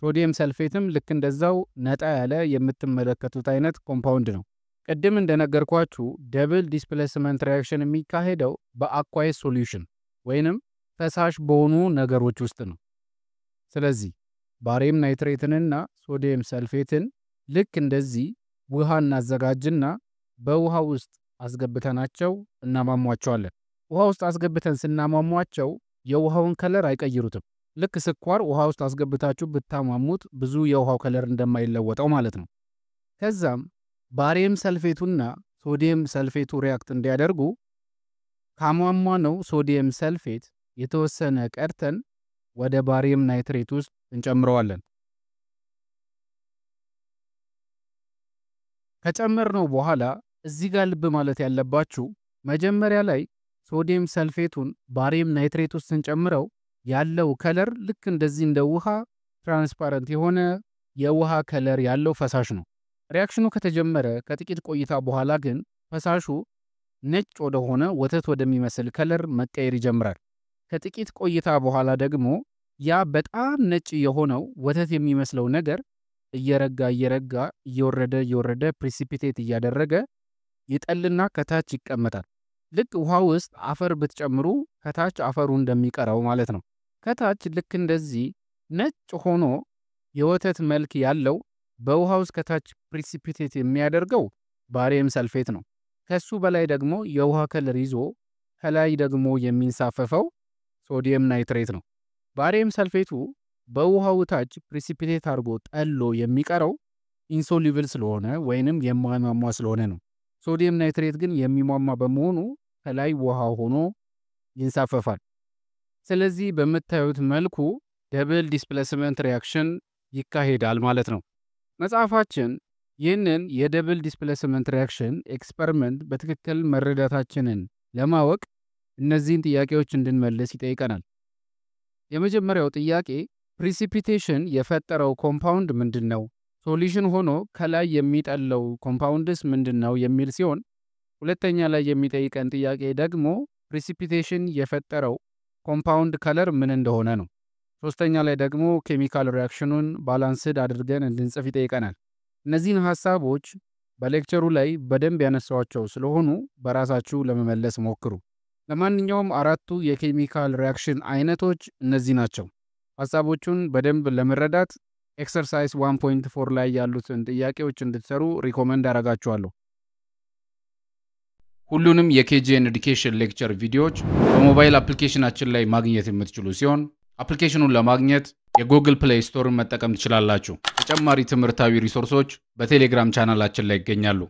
A: ሶዲየም ሰልፌትም ልክ እንደዛው ነጣ ያለ የምትመለከቱት አይነት ኮምፓውንድ ነው። ቅድም እንደነገርኳችሁ ደብል ዲስፕሌስመንት ሪያክሽን የሚካሄደው በአኳየስ ሶሉሽን ወይንም ፈሳሽ በሆኑ ነገሮች ውስጥ ነው። ስለዚህ ባሪየም ናይትሬትንና ሶዲየም ሰልፌትን ልክ እንደዚህ ውሃ እናዘጋጅና በውሃ ውስጥ አስገብተናቸው እናሟሟቸዋለን። ውሃ ውስጥ አስገብተን ስናሟሟቸው የውሃውን ከለር አይቀይሩትም። ልክ ስኳር ውሃ ውስጥ አስገብታችሁ ብታሟሙት ብዙ የውሃው ከለር እንደማይለወጠው ማለት ነው። ከዛም ባሪየም ሰልፌቱና ሶዲየም ሰልፌቱ ሪያክት እንዲያደርጉ ካሟሟነው ሶዲየም ሰልፌት የተወሰነ ቀርተን ወደ ባሪየም ናይትሬት ውስጥ እንጨምረዋለን። ከጨመርነው በኋላ እዚህ ጋር ልብ ማለት ያለባችሁ መጀመሪያ ላይ ሶዲየም ሰልፌቱን ባሪየም ናይትሬት ውስጥ ስንጨምረው ያለው ከለር ልክ እንደዚህ እንደ ውሃ ትራንስፓረንት የሆነ የውሃ ከለር ያለው ፈሳሽ ነው። ሪያክሽኑ ከተጀመረ ከጥቂት ቆይታ በኋላ ግን ፈሳሹ ነጭ ወደሆነ ወተት ወደሚመስል ከለር መቀየር ይጀምራል። ከጥቂት ቆይታ በኋላ ደግሞ ያ በጣም ነጭ የሆነው ወተት የሚመስለው ነገር እየረጋ እየወረደ ፕሪሲፒቴት እያደረገ ይጠልና ከታች ይቀመጣል። ልክ ውሃ ውስጥ አፈር ብትጨምሩ ከታች አፈሩ እንደሚቀረው ማለት ነው። ከታች ልክ እንደዚህ ነጭ ሆኖ የወተት መልክ ያለው በውሃ ውስጥ ከታች ፕሪሲፒቴት የሚያደርገው ባሪየም ሰልፌት ነው። ከሱ በላይ ደግሞ የውሃ ከለር ይዞ ከላይ ደግሞ የሚንሳፈፈው ሶዲየም ናይትሬት ነው። ባሪየም ሰልፌቱ በውሃው ታች ፕሪሲፒቴት አድርጎ ጠሎ የሚቀረው ኢንሶሉብል ስለሆነ ወይንም የማይሟሟ ስለሆነ ነው። ሶዲየም ናይትሬት ግን የሚሟሟ በመሆኑ ከላይ ውሃ ሆኖ ይንሳፈፋል። ስለዚህ በምታዩት መልኩ ደብል ዲስፕሌስመንት ሪያክሽን ይካሄዳል ማለት ነው። መጽሐፋችን ይህንን የደብል ዲስፕሌስመንት ሪያክሽን ኤክስፐሪመንት በትክክል መረዳታችንን ለማወቅ እነዚህን ጥያቄዎች እንድንመልስ ይጠይቀናል። የመጀመሪያው ጥያቄ ፕሪሲፒቴሽን የፈጠረው ኮምፓውንድ ምንድነው? ሶሉሽን ሆኖ ከላይ የሚጠለው ኮምፓውንድስ ምንድነው የሚል ሲሆን፣ ሁለተኛ ላይ የሚጠይቀን ጥያቄ ደግሞ ፕሪሲፒቴሽን የፈጠረው ኮምፓውንድ ከለር ምን እንደሆነ ነው። ሶስተኛ ላይ ደግሞ ኬሚካል ሪያክሽኑን ባላንስድ አድርገን እንድንጽፍ ይጠይቀናል። እነዚህን ሐሳቦች በሌክቸሩ ላይ በደንብ ያነሳዋቸው ስለሆኑ በራሳችሁ ለመመለስ ሞክሩ። ለማንኛውም አራቱ የኬሚካል ሪያክሽን አይነቶች እነዚህ ናቸው። ሐሳቦቹን በደንብ ለመረዳት ኤክሰርሳይዝ 1.4 ላይ ያሉትን ጥያቄዎች እንድትሰሩ ሪኮመንድ አደርጋችኋለሁ። ሁሉንም የኬጂኤን ኤዱኬሽን ሌክቸር ቪዲዮዎች በሞባይል አፕሊኬሽናችን ላይ ማግኘት የምትችሉ ሲሆን አፕሊኬሽኑን ለማግኘት የጉግል ፕሌይ ስቶርን መጠቀም ትችላላችሁ። ተጨማሪ ትምህርታዊ ሪሶርሶች በቴሌግራም ቻናላችን ላይ ይገኛሉ።